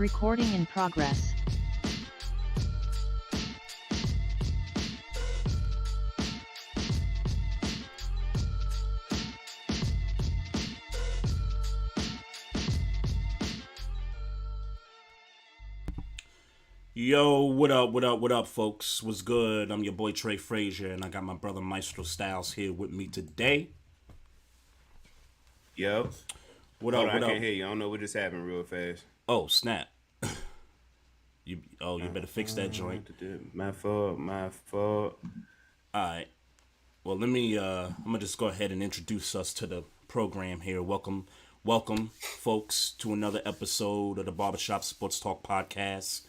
Recording in progress. Yo, what up, folks? What's good? I'm your boy Trey, Fraser, and I got my brother Maestro Styles here with me today. Yo. What Hold up, on, what I up? can't hear you. I don't know what just happened real fast. Oh, snap. You better fix that joint. My fault. Alright. Well, I'm gonna just go ahead and introduce us to the program here. Welcome, folks, to another episode of the Barbershop Sports Talk Podcast.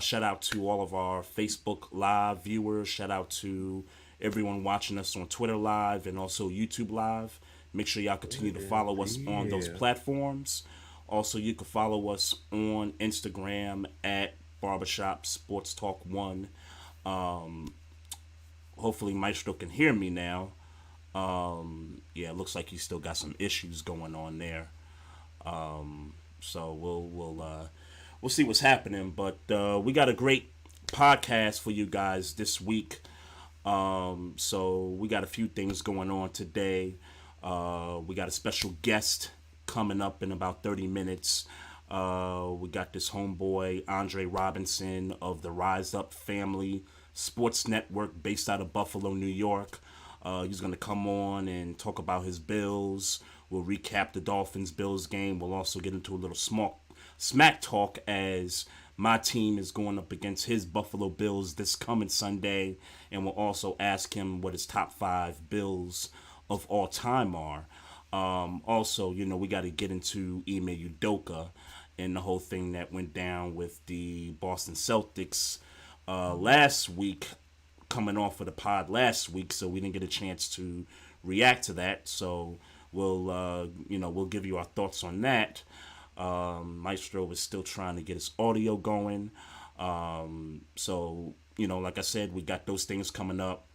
Shout out to all of our Facebook Live viewers. Shout out to everyone watching us on Twitter Live and also YouTube Live. Make sure y'all continue to follow us on those platforms. Also, you can follow us on Instagram at Barbershop Sports Talk 1. Hopefully Maestro can hear me now. It looks like he's still got some issues going on there. So we'll see what's happening. But we got a great podcast for you guys this week. So we got a few things going on today. We got a special guest coming up in about 30 minutes. We got this homeboy, Andre Robinson of the Rise Up Family Sports Network based out of Buffalo, New York. He's going to come on and talk about his Bills. We'll recap the Dolphins-Bills game. We'll also get into a little smack talk as my team is going up against his Buffalo Bills this coming Sunday. And we'll also ask him what his top 5 Bills of all time are. Also, we got to get into Ime Udoka and the whole thing that went down with the Boston Celtics last week, coming off of the pod last week, so we didn't get a chance to react to that. So we'll give you our thoughts on that. Maestro is still trying to get his audio going. Like I said, we got those things coming up.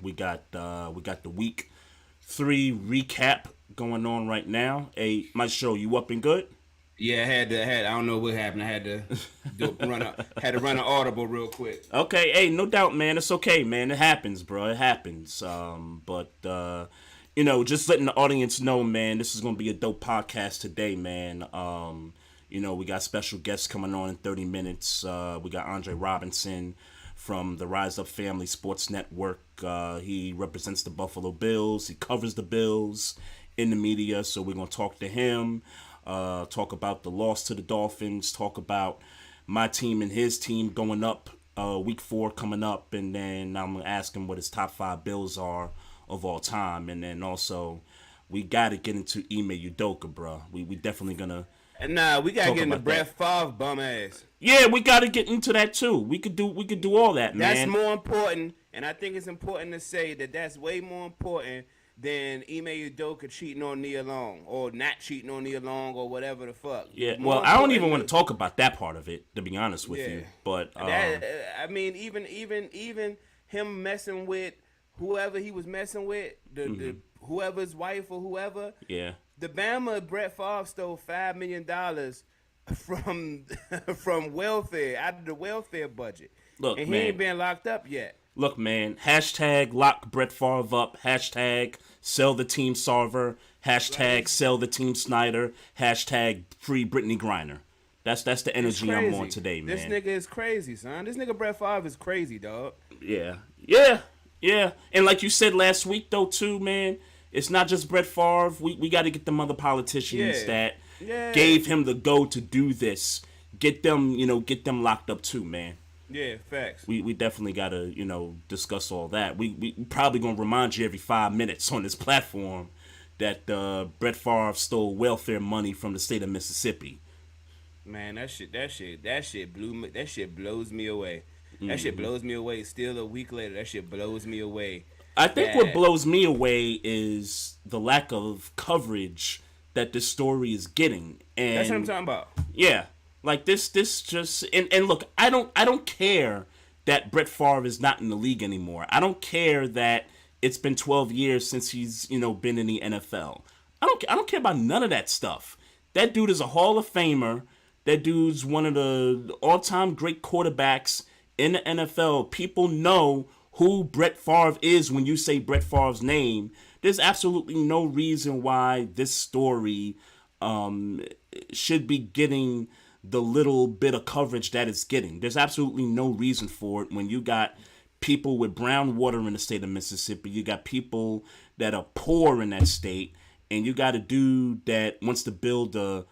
We got the week 3 recap going on right now. Hey, Maestro, you up and good? Yeah, I don't know what happened. I had to run an audible real quick. Okay, hey, no doubt, man. It's okay, man. It happens, bro. It happens. Just letting the audience know, man, this is going to be a dope podcast today, man. We got special guests coming on in 30 minutes. We got Andre Robinson from the Rise Up Family Sports Network. He represents the Buffalo Bills. He covers the Bills in the media, so we're going to talk to him, talk about the loss to the Dolphins, talk about my team and his team going up, week 4 coming up, and then I'm going to ask him what his top 5 Bills are of all time. And then also, we got to get into Ime Udoka, bro. We definitely going to Nah, we gotta get into Brett Favre bum ass. Yeah, we gotta get into that too. We could do all that, man. That's more important, and I think it's important to say that that's way more important than Ime Udoka cheating on Nia Long or not cheating on Nia Long or whatever the fuck. Yeah, well, I don't even want to talk about that part of it, to be honest with you. But even him messing with whoever he was messing with, the whoever's wife or whoever. Yeah. The Bama Brett Favre stole $5 million from welfare, out of the welfare budget. Look, and he man, ain't been locked up yet. Look, man, hashtag lock Brett Favre up, hashtag sell the team Sarver, hashtag sell the team Snyder, hashtag free Brittany Griner. That's the energy I'm on today, man. This nigga is crazy, son. This nigga Brett Favre is crazy, dog. Yeah. And like you said last week, though, too, man, it's not just Brett Favre. We got to get them other politicians that gave him the go to do this. Get them locked up too, man. Yeah, facts. We definitely got to, discuss all that. We probably going to remind you every 5 minutes on this platform that Brett Favre stole welfare money from the state of Mississippi. Man, that shit blows me away. That shit blows me away. Still a week later, that shit blows me away. I think what blows me away is the lack of coverage that this story is getting. And that's what I'm talking about. Yeah. Like this just and look, I don't care that Brett Favre is not in the league anymore. I don't care that it's been 12 years since he's, been in the NFL. I don't care about none of that stuff. That dude is a Hall of Famer That dude's one of the all-time great quarterbacks in the NFL. People know who Brett Favre is when you say Brett Favre's name. There's absolutely no reason why this story should be getting the little bit of coverage that it's getting. There's absolutely no reason for it when you got people with brown water in the state of Mississippi. You got people that are poor in that state, and you got a dude that wants to build a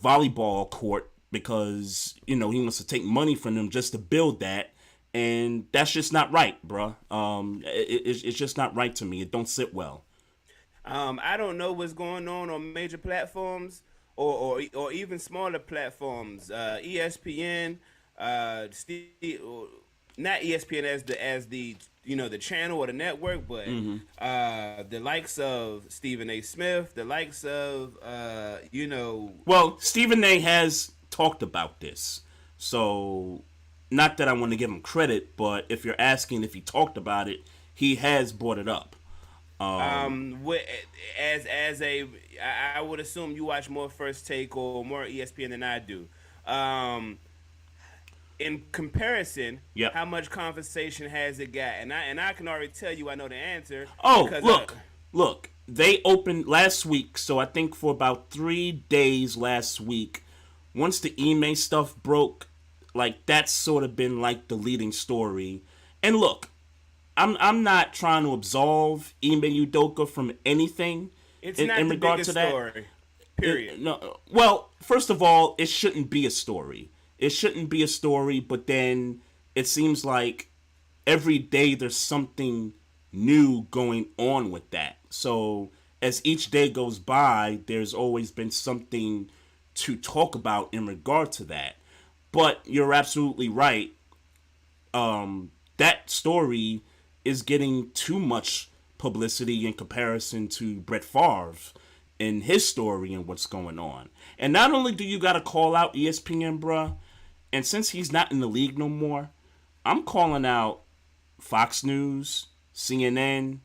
volleyball court because, he wants to take money from them just to build that. And that's just not right, bruh. It's just not right to me. It don't sit well. I don't know what's going on major platforms or even smaller platforms. ESPN, not ESPN as the the channel or the network, but the likes of Stephen A. Smith, the likes of Well, Stephen A. has talked about this, so not that I want to give him credit, but if you're asking if he talked about it, he has brought it up. I would assume you watch more First Take or more ESPN than I do. In comparison, yep. How much conversation has it got? And I can already tell you I know the answer. Oh, look. They opened last week, so I think for about 3 days last week, once the Ime stuff broke, like that's sort of been like the leading story. And look, I'm not trying to absolve Ime Udoka from anything. It's not in the regard biggest to that story. Period. No. Well, first of all, it shouldn't be a story. It shouldn't be a story, but then it seems like every day there's something new going on with that. So as each day goes by, there's always been something to talk about in regard to that. But you're absolutely right. That story is getting too much publicity in comparison to Brett Favre and his story and what's going on. And not only do you got to call out ESPN, bruh, and since he's not in the league no more, I'm calling out Fox News, CNN,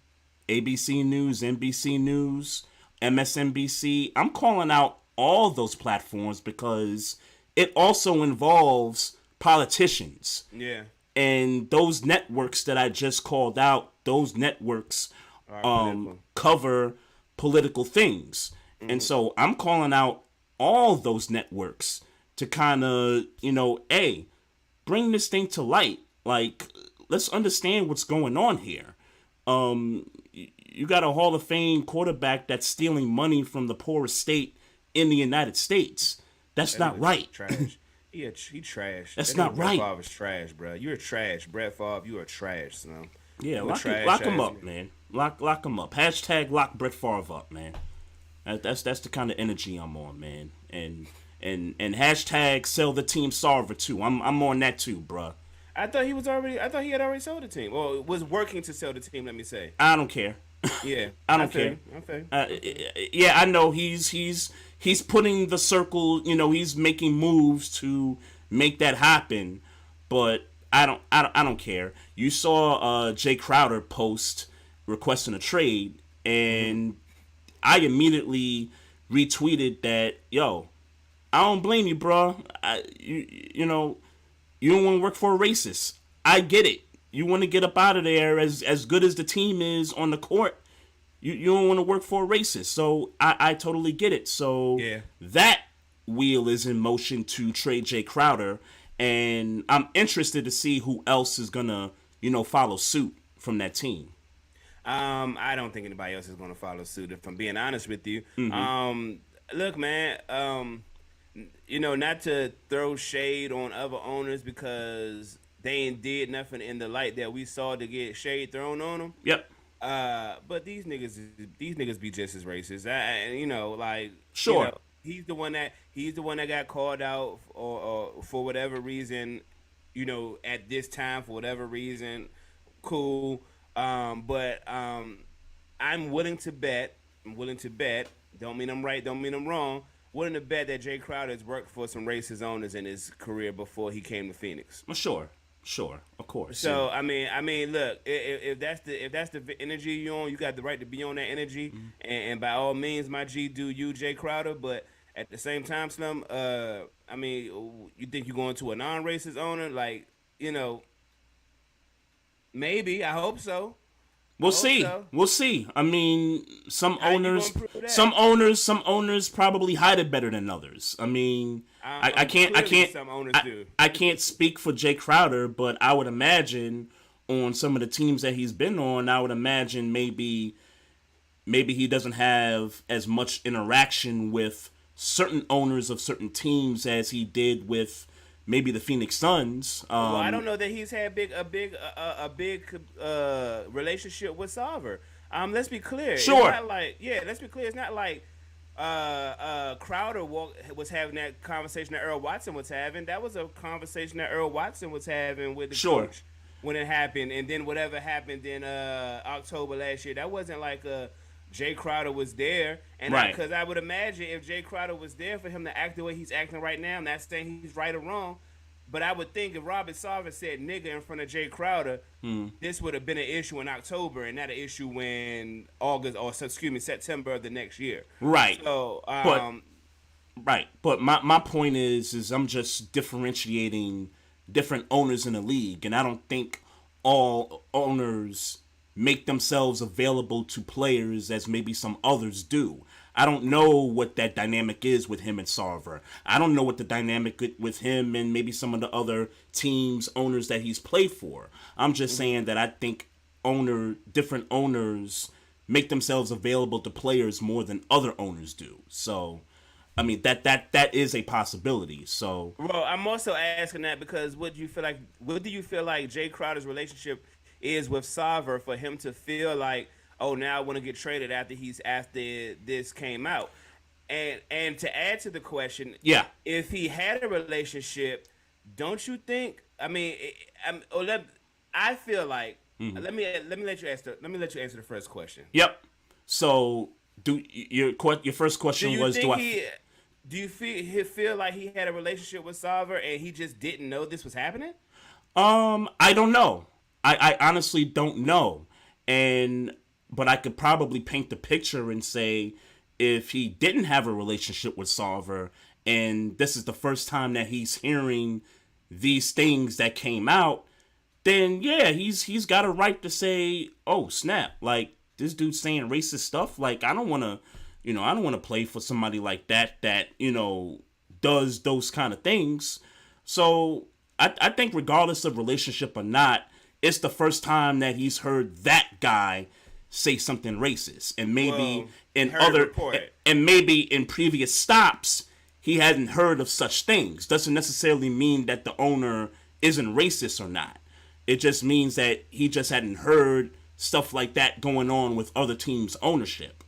ABC News, NBC News, MSNBC. I'm calling out all those platforms because it also involves politicians. Yeah. And those networks that I just called out, those networks cover political things. Mm-hmm. And so I'm calling out all those networks to kind of, bring this thing to light. Like, let's understand what's going on here. You got a Hall of Fame quarterback that's stealing money from the poorest state in the United States. That's not right. Trash. He trash. That's not right. Brett Favre is trash, bro. You're trash. Brett Favre, you are trash, son. Yeah, lock him up, man. Lock him up. Hashtag lock Brett Favre up, man. That's the kind of energy I'm on, man. And hashtag sell the team Sarver too. I'm on that too, bruh. I thought he had already sold the team, or was working to sell the team. Let me say. I don't care. Yeah, I don't care. Okay. Yeah, I know he's putting the circle. He's making moves to make that happen, but I don't care. You saw Jay Crowder post requesting a trade, and I immediately retweeted that. Yo, I don't blame you, bro. You don't want to work for a racist. I get it. You want to get up out of there as good as the team is on the court. You don't want to work for a racist. So I totally get it. So yeah. That wheel is in motion to trade Jay Crowder. And I'm interested to see who else is going to, follow suit from that team. I don't think anybody else is going to follow suit, if I'm being honest with you. Mm-hmm. Look, man, not to throw shade on other owners because they ain't did nothing in the light that we saw to get shade thrown on them. Yep. But these niggas be just as racist. Sure. He's the one that got called out or for whatever reason, at this time for whatever reason. Cool. But I'm willing to bet. Don't mean I'm right. Don't mean I'm wrong. Willing to bet that Jay Crowder has worked for some racist owners in his career before he came to Phoenix. Well, sure, of course. So yeah. I mean, look, if that's the energy you on, you got the right to be on that energy, and by all means, my G, do you, Jay Crowder. But at the same time, Slim, I mean, you think you're going to a non-racist owner? Like, you know, maybe. I hope so. I We'll hope see. so. We'll see. I mean, How you gonna prove that? some owners probably hide it better than others. I mean, Clearly, some owners do. I can't speak for Jay Crowder, but I would imagine on some of the teams that he's been on, I would imagine maybe he doesn't have as much interaction with certain owners of certain teams as he did with maybe the Phoenix Suns. Well, I don't know that he's had a big relationship with Salver. Let's be clear. Sure. It's not like let's be clear. It's not like Crowder was having that conversation that Earl Watson was having. That was a conversation that Earl Watson was having with the coach when it happened, and then whatever happened in October last year. That wasn't like Jay Crowder was there, and right. Because I would imagine if Jay Crowder was there for him to act the way he's acting right now, I'm not saying he's right or wrong, but I would think if Robert Sarver said nigga in front of Jay Crowder, this would have been an issue in October and not an issue in September of the next year. Right. So, but my point is I'm just differentiating different owners in the league, and I don't think all owners make themselves available to players as maybe some others do. I don't know what that dynamic is with him and Sarver. I don't know what the dynamic with him and maybe some of the other teams, owners that he's played for. I'm just saying that I think different owners make themselves available to players more than other owners do. So, I mean, that is a possibility. So, well, I'm also asking that because what do you feel like Jay Crowder's relationship is with Sarver for him to feel like, oh, now I want to get traded after this came out, and to add to the question, if he had a relationship, don't you think? I mean, I feel like let me let you answer the first question. Yep. So, your first question was do you feel like he had a relationship with Sarver and he just didn't know this was happening? I don't know. I honestly don't know. But I could probably paint the picture and say if he didn't have a relationship with Sarver and this is the first time that he's hearing these things that came out, then yeah, he's got a right to say, oh snap, like this dude's saying racist stuff. Like I don't want to play for somebody like that does those kind of things. So I think regardless of relationship or not, it's the first time that he's heard that guy say something racist, and maybe maybe in previous stops he hadn't heard of such things. Doesn't necessarily mean that the owner isn't racist or not. It just means that he just hadn't heard stuff like that going on with other teams' ownership.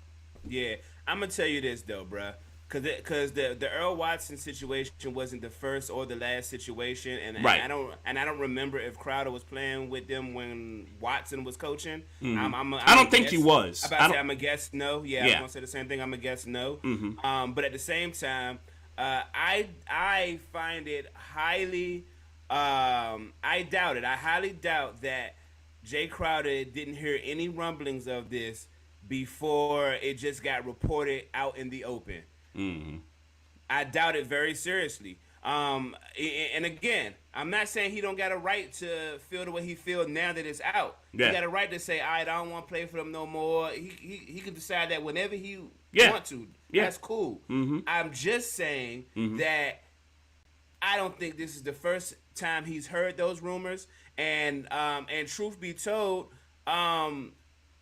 Yeah, I'm gonna tell you this though, bruh. Because the Earl Watson situation wasn't the first or the last situation, and right. I don't remember if Crowder was playing with them when Watson was coaching. Mm-hmm. I don't think he was. I'm gonna guess no. Yeah, I'm gonna say the same thing. I'm gonna guess no. Mm-hmm. But at the same time, I find it highly. I doubt it. I highly doubt that Jay Crowder didn't hear any rumblings of this before it just got reported out in the open. Mm-hmm. I doubt it very seriously. And again, I'm not saying he don't got a right to feel the way he feels now that it's out. Yeah. He got a right to say, I don't want to play for them no more. He can decide that whenever he want to. Yeah. That's cool. Mm-hmm. I'm just saying that I don't think this is the first time he's heard those rumors. And truth be told,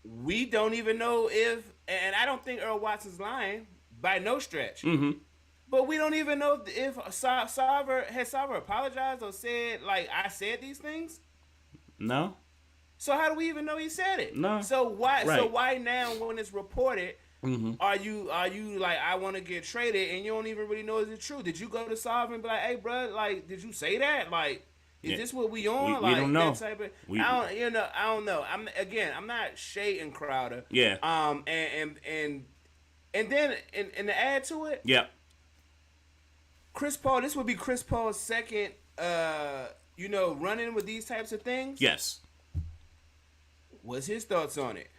we don't even know if, and I don't think Earl Watson's lying by no stretch. Mm-hmm. But we don't even know if Sarver apologized or said, like, I said these things. No. So how do we even know he said it? No. So why? Right. So why now, when it's reported, are you like, I want to get traded, and you don't even really know is it true? Did you go to Sarver and be like, hey, bro, like, did you say that? Like, is this what we on? We don't know. That type of, I don't know. I'm not shading Crowder. Yeah. And then to add to it, yeah. Chris Paul, this would be Chris Paul's second, running with these types of things. Yes. What's his thoughts on it?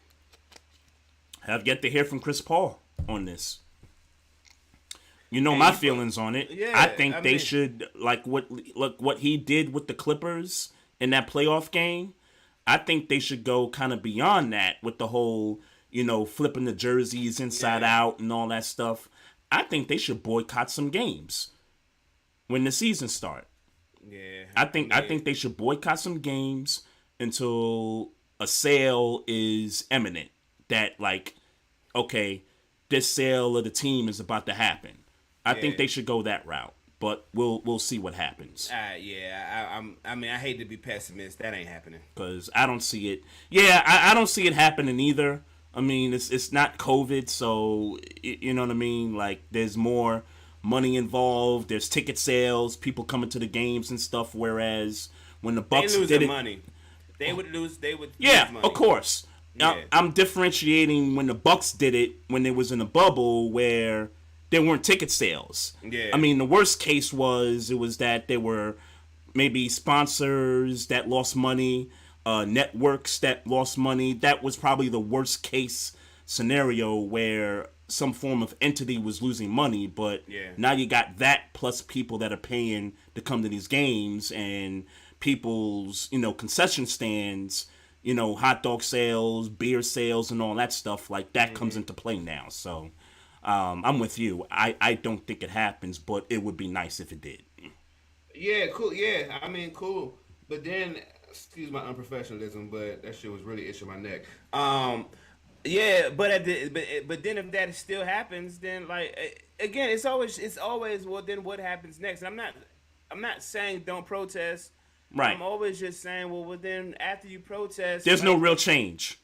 Have yet to hear from Chris Paul on this. You know and my you feelings on it. yeah, I think I they mean, should what he did with the Clippers in that playoff game. I think they should go kind of beyond that with the whole, flipping the jerseys inside yeah, out and all that stuff. I think they should boycott some games when the season start. yeah. I think they should boycott some games until a sale is imminent. That like, okay, this sale of the team is about to happen. I think yeah. they should go that route, but we'll see what happens. Yeah, I mean, I hate to be pessimist. That ain't happening. Because I don't see it. Yeah, I don't see it happening either. I mean, it's not COVID, so you know what I mean. Like, there's more money involved. There's ticket sales, people coming to the games and stuff. Whereas when the They Bucks losing did it, money. They would lose. They would yeah, lose money. of course. Now, Yeah. I'm differentiating when the Bucks did it when it was in a bubble where there weren't ticket sales. Yeah. I mean, the worst case was that there were maybe sponsors that lost money, networks that lost money. That was probably the worst case scenario where some form of entity was losing money. But Yeah. now you got that plus people that are paying to come to these games and people's, concession stands, hot dog sales, beer sales, and all that stuff. Like that comes into play now. So I'm with you. I don't think it happens, but it would be nice if it did. Yeah, cool. Yeah, I mean, cool. But then, excuse my unprofessionalism, but that shit was really itching my neck. Yeah, but but then if that still happens, then like again, it's always well, then what happens next? And I'm not saying don't protest. Right. I'm always just saying, well, then after you protest, There's like, no real change.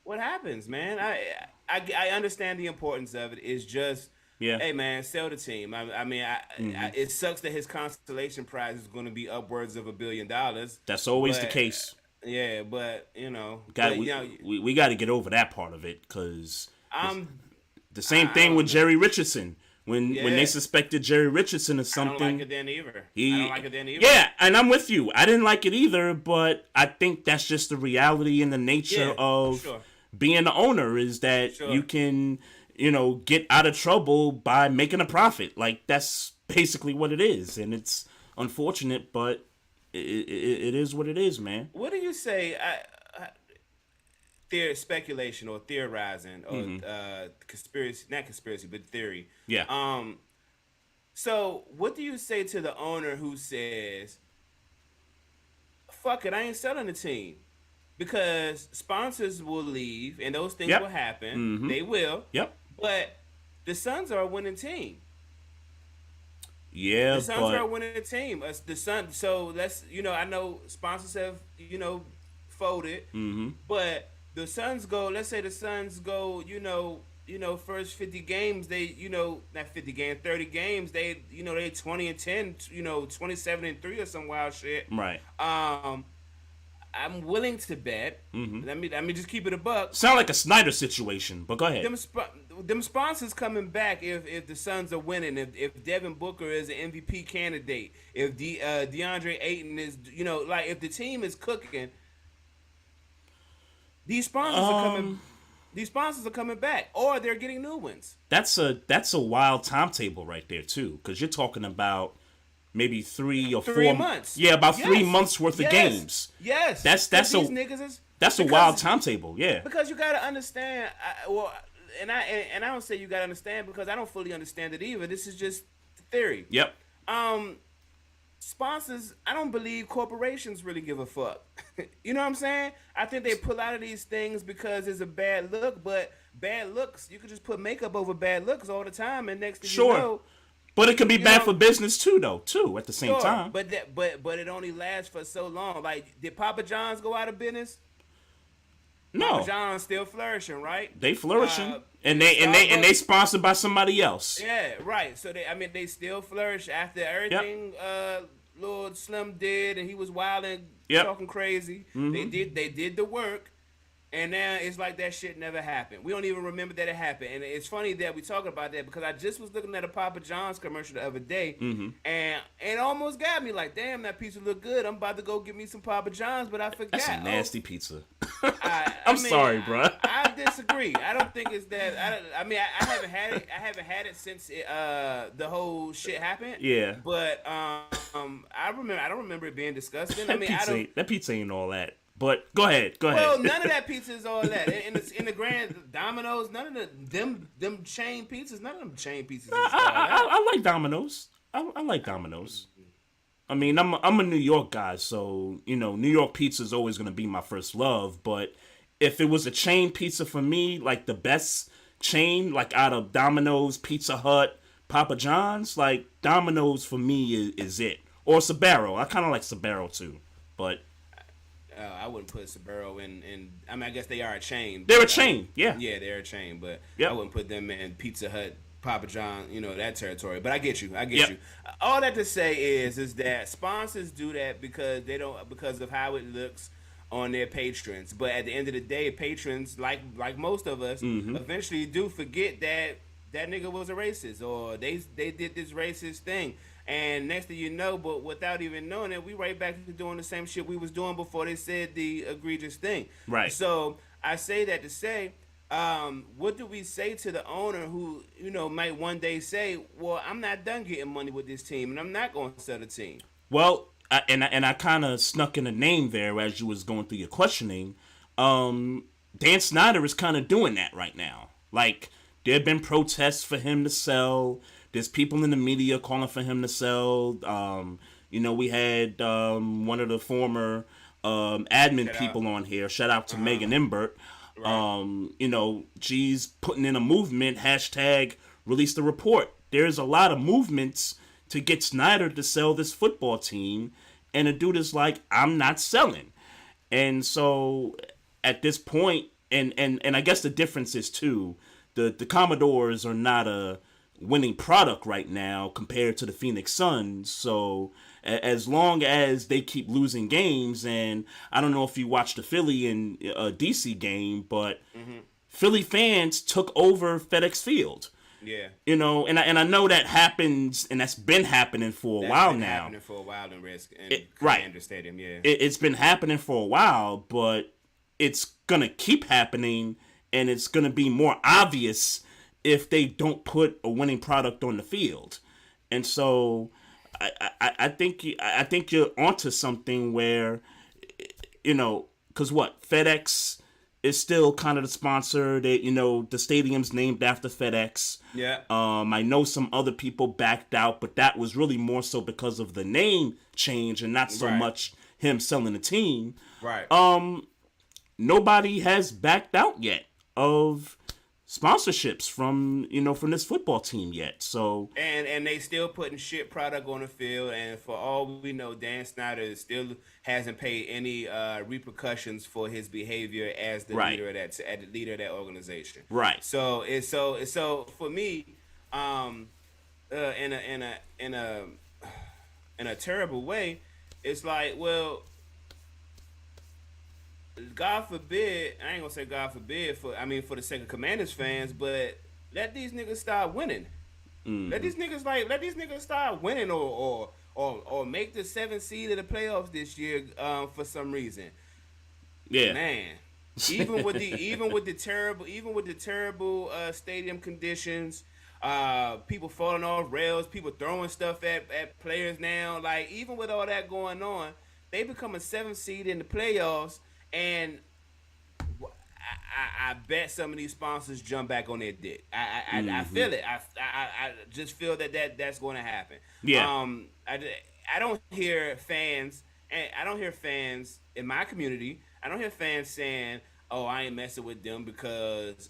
what happens, man? I understand the importance of it. It's just, Yeah. hey, man, sell the team. I mean, it sucks that his consolation prize is going to be upwards of $1 billion. That's always the but- case. Yeah, but We got to get over that part of it because I'm the same I thing don't with know. Jerry Richardson. When they Yeah. suspected Jerry Richardson of I something, don't like it then either. I don't like it then either. Yeah, and I'm with you. I didn't like it either, but I think that's just the reality and the nature Yeah, of sure. being the owner is that Sure. you can, get out of trouble by making a profit. Like that's basically what it is, and it's unfortunate, but it is what it is, man. What do you say? Speculation or theorizing or conspiracy, not conspiracy, but theory. Yeah. So what do you say to the owner who says, "Fuck it, I ain't selling the team," because sponsors will leave and those things Yep. will happen. Mhm. They will. Yep. But the Suns are a winning team. Yeah, The Suns are a but winning team. The Sun. So let's I know sponsors have folded, but the Suns go. Let's say the Suns go. First 50 games they not 50 games 30 games they they 20-10 27-3 or some wild shit. right. I'm willing to bet. Let me just keep it a buck. Sound like a Snyder situation, but go ahead. Them sponsors coming back if the Suns are winning, if Devin Booker is an MVP candidate, if DeAndre Ayton is like if the team is cooking, these sponsors are coming. These sponsors are coming back, or they're getting new ones. That's a wild timetable right there too, because you're talking about maybe 3 or 3 4 months. Yeah, about Yes. 3 months worth of Yes. games. Yes, That's But a these niggas is that's a because- wild timetable. Yeah. Because you gotta understand. I don't say you gotta understand because I don't fully understand it either. This is just theory. Yep. Sponsors, I don't believe corporations really give a fuck. You know what I'm saying? I think they pull out of these things because it's a bad look, but bad looks, you could just put makeup over bad looks all the time, and next thing Sure. you know, But it could be You bad know- for business too, though. Too at the same sure, time. but it only lasts for so long. Like, did Papa John's go out of business? No, Papa John's still flourishing, right? they flourishing, Uh, and they sponsored by somebody else. Yeah, right. So they still flourish after everything Lord Slim did, and he was wild and Yep. talking crazy. They did the work, And now it's like that shit never happened. We don't even remember that it happened. And it's funny that we talking about that because I just was looking at a Papa John's commercial the other day, and it almost got me like, damn, that pizza look good. I'm about to go get me some Papa John's, but I forgot. That's a nasty pizza. I I'm mean, sorry, bro. I disagree. I don't think it's that. I mean, I haven't had it. I haven't had it since the whole shit happened. Yeah. But I remember. I don't remember it being disgusting. I mean, That pizza ain't all that. But go ahead. Well, none of that pizza is all that. In the grand Domino's, none of them chain pizzas, none of them chain pizzas. I like Domino's. I like Domino's. I mean, I'm a New York guy, so New York pizza is always gonna be my first love. But if it was a chain pizza for me, like the best chain, like out of Domino's, Pizza Hut, Papa John's, like Domino's for me is it. Or Sbarro. I kind of like Sbarro too, but. I wouldn't put Sbarro in. I mean, I guess they are a chain. They're a chain, yeah. Yeah, they're a chain, but yep. I wouldn't put them in Pizza Hut, Papa John, that territory. But I get you. You. All that to say is that sponsors do that because of how it looks on their patrons. But at the end of the day, patrons, like most of us, eventually do forget that nigga was a racist or they did this racist thing. And next thing you know, but without even knowing it, we right back to doing the same shit we was doing before they said the egregious thing. Right. So I say that to say, what do we say to the owner who, might one day say, well, I'm not done getting money with this team and I'm not going to sell the team? Well, I kind of snuck in a name there as you was going through your questioning. Dan Snyder is kind of doing that right now. Like, there have been protests for him to sell. There's people in the media calling for him to sell. We had one of the former admin people on here. Shout out to Megan Imbert. Right. She's putting in a movement, hashtag release the report. There's a lot of movements to get Snyder to sell this football team. And a dude is like, I'm not selling. And so at this point, and I guess the difference is too, the Commodores are not a winning product right now compared to the Phoenix Suns. So as long as they keep losing games, and I don't know if you watched the Philly and DC game, but Philly fans took over FedEx Field. Yeah. And I know that happens, and that's been happening for a while now. Happening for a while in Risk and Commander Stadium, yeah. It's been happening for a while, but it's gonna keep happening, and it's gonna be more obvious if they don't put a winning product on the field. And so I think you're onto something where, because FedEx is still kind of the sponsor. The stadium's named after FedEx. Yeah. I know some other people backed out, but that was really more so because of the name change and not so much him selling the team. Right. Nobody has backed out yet of sponsorships from this football team yet. So and they still putting shit product on the field, and for all we know, Dan Snyder still hasn't paid any repercussions for his behavior as the leader of that organization. Right. So it's so for me, in a terrible way, it's like, well, God forbid, I ain't gonna say God forbid for the sake of Commanders fans, but let these niggas start winning. Let these niggas start winning or make the 7th seed of the playoffs this year for some reason. Yeah. Man. Even with the terrible stadium conditions, people falling off rails, people throwing stuff at players now, like even with all that going on, they become a 7th seed in the playoffs. And I bet some of these sponsors jump back on their dick. I feel it. I just feel that's going to happen. Yeah. I don't hear fans, and I don't hear fans in my community. I don't hear fans saying, "Oh, I ain't messing with them because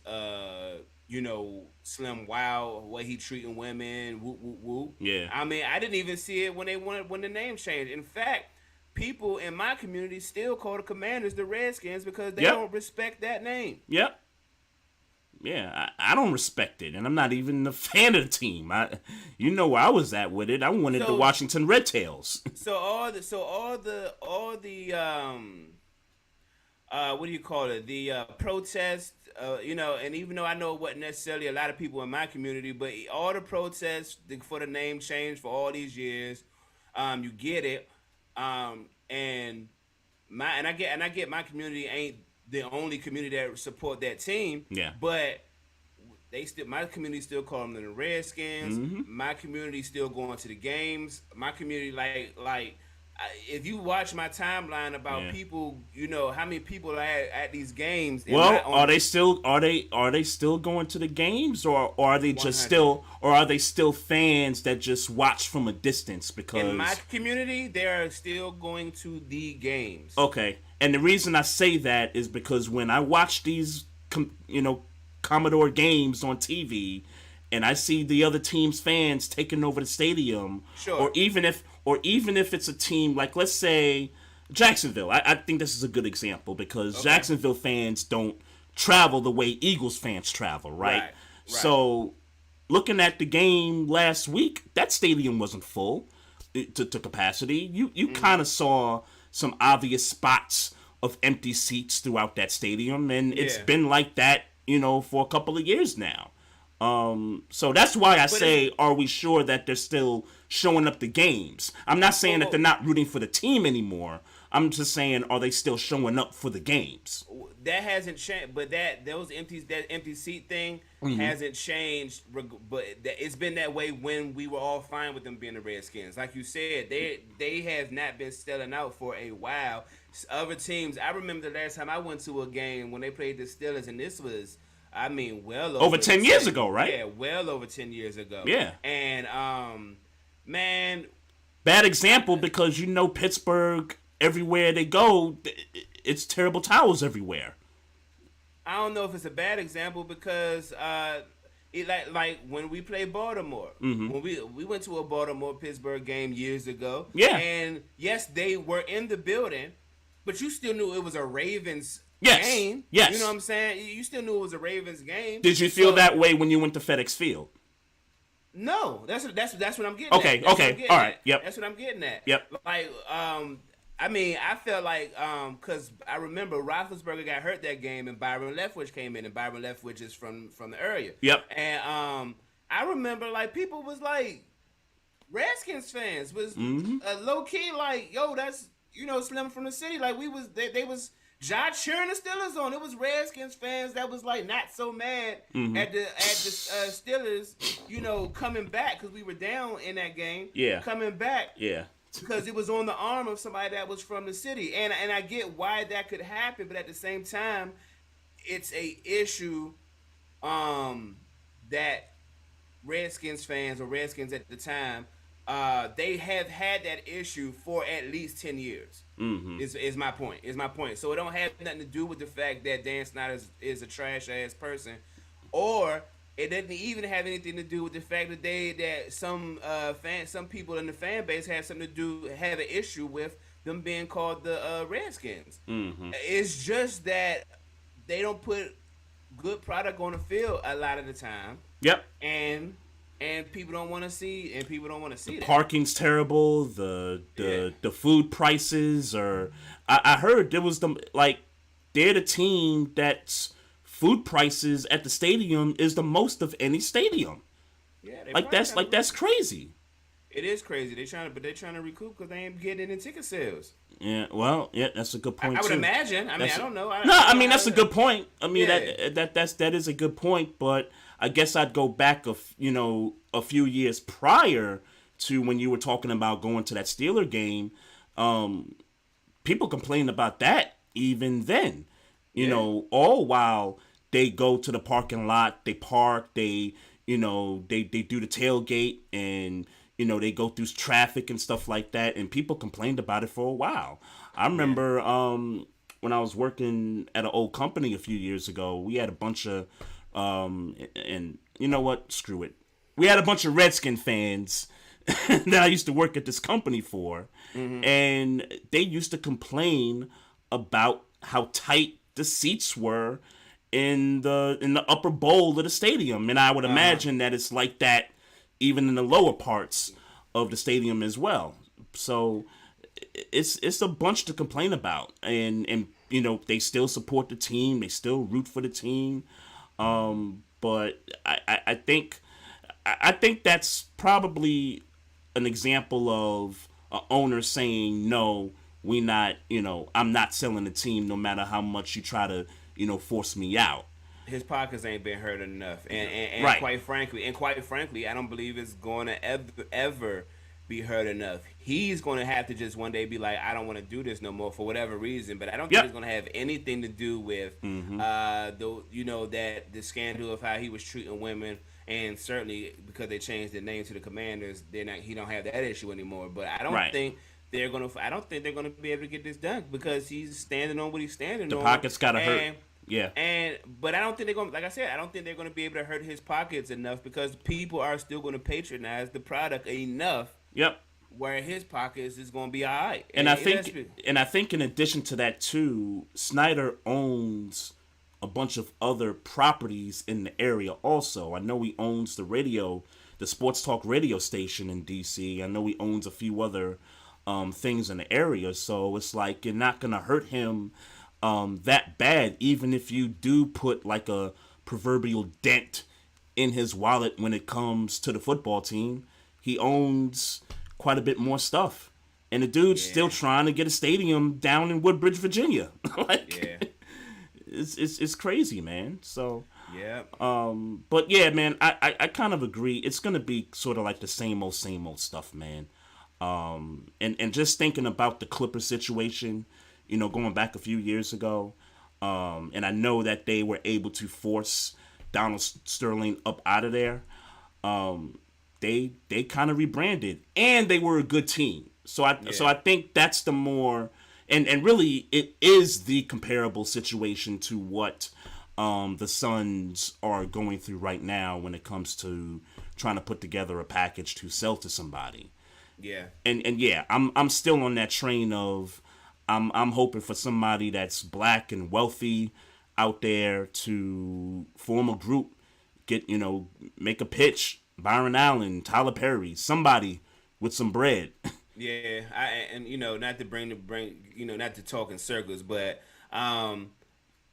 Slim Wow, way he treating women, whoop whoop whoop." Yeah. I mean, I didn't even see it when the name changed. In fact, people in my community still call the Commanders the Redskins because they don't respect that name. Yep. Yeah, I don't respect it, and I'm not even a fan of the team. Where I was at with it. I wanted the Washington Red Tails. So all the what do you call it? The protest, and even though I know it wasn't necessarily a lot of people in my community, but all the protests for the name change for all these years, you get it, and I get my community ain't the only community that support that team, Yeah. but my community still call them the Redskins. My community still going to the games. My community if you watch my timeline about people, how many people are at these games. Well, are they still going to the games, or are they just 100. still fans that just watch from a distance? Because in my community, they are still going to the games. Okay, and the reason I say that is because when I watch these, Commodore games on TV, and I see the other team's fans taking over the stadium, sure. or even if it's a team like, let's say, Jacksonville. I think this is a good example because Jacksonville fans don't travel the way Eagles fans travel, right? So, looking at the game last week, that stadium wasn't full to capacity. You kind of saw some obvious spots of empty seats throughout that stadium, and it's been like that, for a couple of years now. So that's why I say, are we sure that they're still showing up to games? I'm not saying that they're not rooting for the team anymore. I'm just saying, are they still showing up for the games? That hasn't changed, but that empty seat thing hasn't changed. But it's been that way when we were all fine with them being the Redskins. Like you said, they have not been selling out for a while. Other teams, I remember the last time I went to a game when they played the Steelers, and this was, well over 10 years ago, right? Yeah, well over 10 years ago. Yeah. And, man. Bad example because, Pittsburgh, everywhere they go, it's terrible towels everywhere. I don't know if it's a bad example because like when we played Baltimore, when we went to a Baltimore-Pittsburgh game years ago. Yeah. And, yes, they were in the building, but you still knew it was a Ravens game. Yes. You know what I'm saying? You still knew it was a Ravens game. Did you feel that way when you went to FedEx Field? No, that's what I'm getting at. Okay, all right, yep. That's what I'm getting at. Yep. Like, I felt like, because I remember Roethlisberger got hurt that game, and Byron Leftwich came in, and Byron Leftwich is from the area. Yep. And I remember, like, people was like, Redskins fans was low key like, yo, that's Slim from the city. Like they was Josh cheering the Steelers on. It was Redskins fans that was like not so mad at the Steelers, coming back because we were down in that game. Yeah, coming back. Yeah, because it was on the arm of somebody that was from the city, and I get why that could happen, but at the same time, it's a issue that Redskins fans or Redskins at the time. They have had that issue for at least 10 years. Is my point. So it don't have nothing to do with the fact that Dan Snyder is a trash ass person, or it doesn't even have anything to do with the fact that some people in the fan base have an issue with them being called the Redskins. It's just that they don't put good product on the field a lot of the time. Yep. And people don't want to see. That. Parking's terrible. The food prices are. I heard there was they're the team that's food prices at the stadium is the most of any stadium. Yeah, that's crazy. It is crazy. They're trying to recoup because they ain't getting any ticket sales. Yeah, well, that's a good point. I would imagine. I don't know. That's a good point. I mean, that is a good point, but I guess I'd go back a few years prior to when you were talking about going to that Steeler game. People complained about that even then. All while they go to the parking lot, they park, they do the tailgate, and they go through traffic and stuff like that, and people complained about it for a while. I remember when I was working at an old company a few years ago, we had a bunch of and you know what? Screw it. We had a bunch of Redskin fans that I used to work at this company for, and they used to complain about how tight the seats were in the upper bowl of the stadium, and I would imagine that it's like that even in the lower parts of the stadium as well. So it's a bunch to complain about, and they still support the team, they still root for the team, but I think that's probably an example of an owner saying no. We not, I'm not selling the team no matter how much you try to, force me out. His pockets ain't been hurt enough, and Right. quite frankly, I don't believe it's going to ever be hurt enough. He's going to have to just one day be like, I don't want to do this no more for whatever reason. But I don't think Yep. it's going to have anything to do with that the scandal of how he was treating women, and certainly because they changed the name to the Commanders, he don't have that issue anymore. But I don't Right. think. I don't think they're gonna be able to get this done because he's standing on what he's standing The on. pockets gotta hurt. Yeah. But I don't think they're going. Like I said, I don't think they're going to be able to hurt his pockets enough because people are still going to patronize the product enough. Yep. Where his pockets is going to be all right. And I think in addition to that too, Snyder owns a bunch of other properties in the area also. I know he owns the sports talk radio station in DC. I know he owns a few other things in the area. So it's like you're not gonna hurt him that bad, even if you do put like a proverbial dent in his wallet when it comes to the football team. He owns quite a bit more stuff, and the dude's still trying to get a stadium down in Woodbridge, Virginia. It's crazy, man. So yeah. But yeah, man, I kind of agree. It's gonna be sort of like the same old stuff, man. And just thinking about the Clippers situation, going back a few years ago, and I know that they were able to force Donald Sterling up out of there. They kind of rebranded, and they were a good team. So I think that's the more, and really it is the comparable situation to what the Suns are going through right now when it comes to trying to put together a package to sell to somebody. Yeah. And yeah, I'm still on that train of I'm hoping for somebody that's black and wealthy out there to form a group, make a pitch. Byron Allen, Tyler Perry, somebody with some bread. Yeah, not to talk in circles, but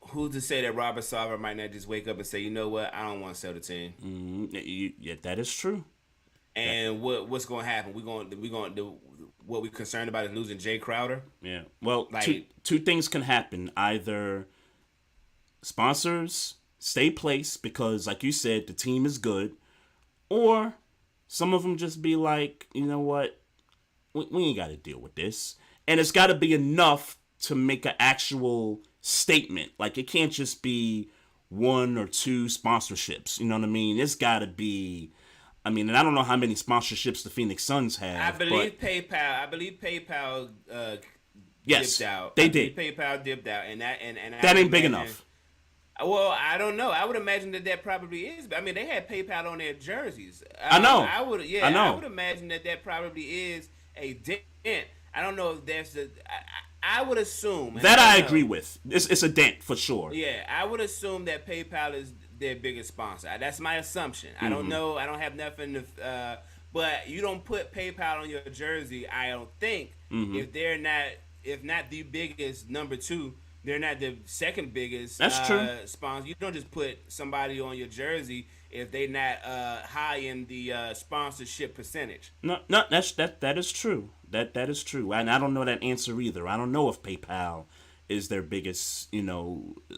who's to say that Robert Sarver might not just wake up and say, you know what, I don't want to sell the team. Yeah, that is true. And what's going to happen? What we're concerned about is losing Jay Crowder. Yeah. Well, two things can happen. Either sponsors stay placed because, like you said, the team is good, or some of them just be like, you know what, we ain't got to deal with this. And it's got to be enough to make an actual statement. Like, it can't just be one or two sponsorships. You know what I mean? It's got to be... and I don't know how many sponsorships the Phoenix Suns have. I believe PayPal yes, dipped out. They did. PayPal dipped out, and that ain't big enough. Well, I don't know. I would imagine that probably is. They had PayPal on their jerseys. I know. I would. Yeah, I know. I would imagine that probably is a dent. I don't know if that's the. I would assume that I agree with. It's a dent for sure. Yeah, I would assume that PayPal is their biggest sponsor. That's my assumption. I don't know. I don't have nothing to. But you don't put PayPal on your jersey. I don't think if they're not, if not the biggest, number two. They're not the second biggest sponsor. You don't just put somebody on your jersey if they're not high in the sponsorship percentage. No, that is true. That is true. And I don't know that answer either. I don't know if PayPal is their biggest,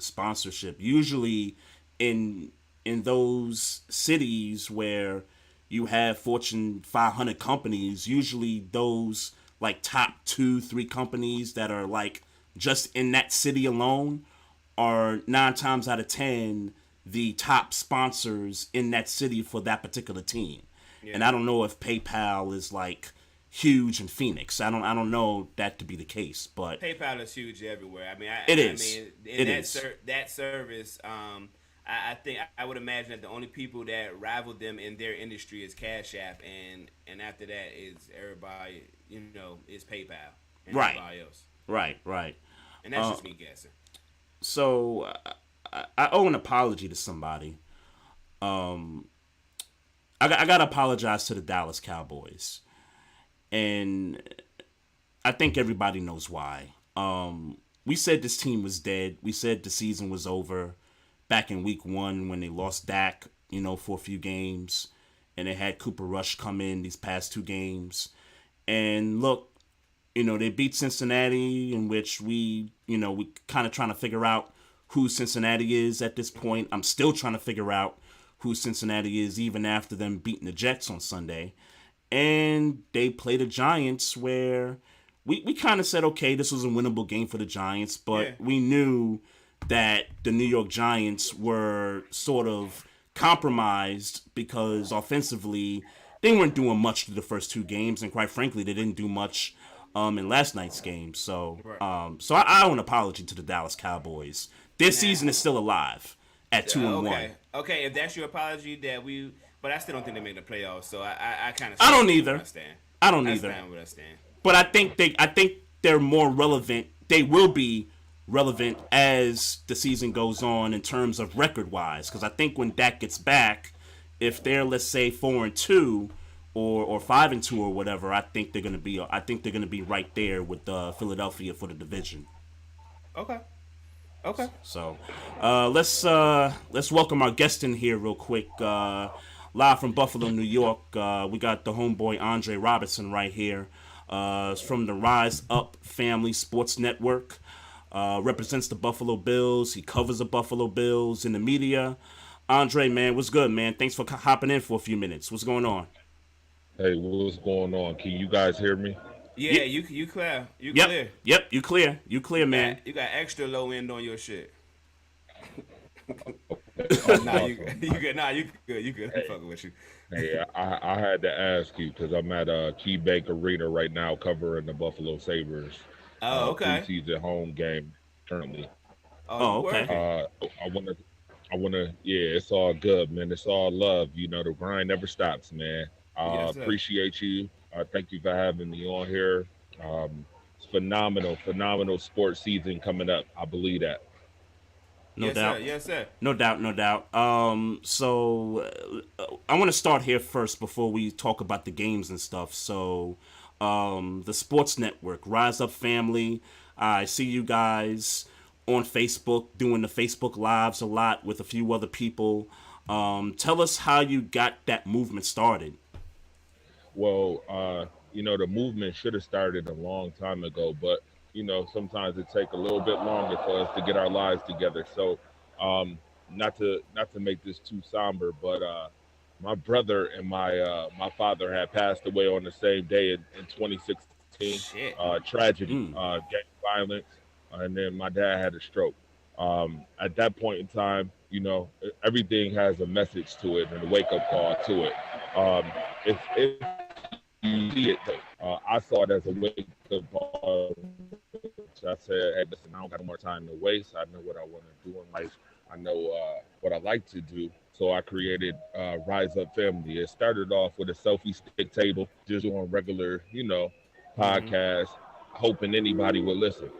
sponsorship. Usually in those cities where you have Fortune 500 companies, usually those like top 2-3 companies that are like just in that city alone are 9 times out of 10 the top sponsors in that city for that particular team. Yeah. And I don't know if PayPal is like huge in Phoenix. I don't know that to be the case, but PayPal is huge everywhere. That service. I think I would imagine that the only people that rival them in their industry is Cash App, and after that is everybody. Is PayPal and everybody else. Right. And that's just me guessing. So I owe an apology to somebody. I got to apologize to the Dallas Cowboys. And I think everybody knows why. We said this team was dead. We said the season was over back in week 1 when they lost Dak, for a few games, and they had Cooper Rush come in these past 2 games. And look, they beat Cincinnati, in which we kind of trying to figure out who Cincinnati is at this point. I'm still trying to figure out who Cincinnati is even after them beating the Jets on Sunday. And they play the Giants, where we kind of said, okay, this was a winnable game for the Giants, but we knew that the New York Giants were sort of compromised because offensively they weren't doing much through the first 2 games, and quite frankly, they didn't do much in last night's game. So, I owe an apology to the Dallas Cowboys. Their season is still alive at 2-1. Okay, if that's your apology, but I still don't think they make the playoffs. So I kind of. I don't either. I don't either. Stand where I stand. But I think they're more relevant. They will be relevant as the season goes on in terms of record wise. Because I think when Dak gets back, if they're, let's say, 4-2 or 5-2 or whatever, I think they're gonna be right there with Philadelphia for the division. Okay. So let's welcome our guest in here real quick. Live from Buffalo, New York. We got the homeboy Andre Robertson right here. From the Rise Up Family Sports Network. Represents the Buffalo Bills. He covers the Buffalo Bills in the media. Andre, man, what's good, man? Thanks for hopping in for a few minutes. What's going on? Hey, what's going on? Can you guys hear me? Yeah, you clear. You yep. clear. Yep, you clear. You clear, man. You got extra low end on your shit. You good. You good. I'm fucking with you. Hey, I had to ask you because I'm at Key Bank Arena right now covering the Buffalo Sabres. Oh, okay. Preseason home game currently. Oh, okay. I wanna. Yeah, it's all good, man. It's all love. The grind never stops, man. Yes, appreciate you. Thank you for having me on here. It's phenomenal sports season coming up. I believe that. No doubt. Sir. Yes, sir. No doubt. So I want to start here first before we talk about the games and stuff. So, the Sports Network, Rise Up Family. I see you guys on Facebook doing the Facebook Lives a lot with a few other people. Tell us how you got that movement started. Well, the movement should have started a long time ago, but sometimes it takes a little bit longer for us to get our lives together. So, not to make this too somber, but my brother and my father had passed away on the same day in 2016. Shit. Tragedy, gang violence, and then my dad had a stroke. At that point in time, everything has a message to it and a wake up call to it. If you see it, I saw it as a wake up call. I said, hey, listen, I don't got no more time to waste. I know what I want to do in life. I know what I like to do. So I created Rise Up Family. It started off with a selfie stick table, just doing regular, podcasts, hoping anybody would listen.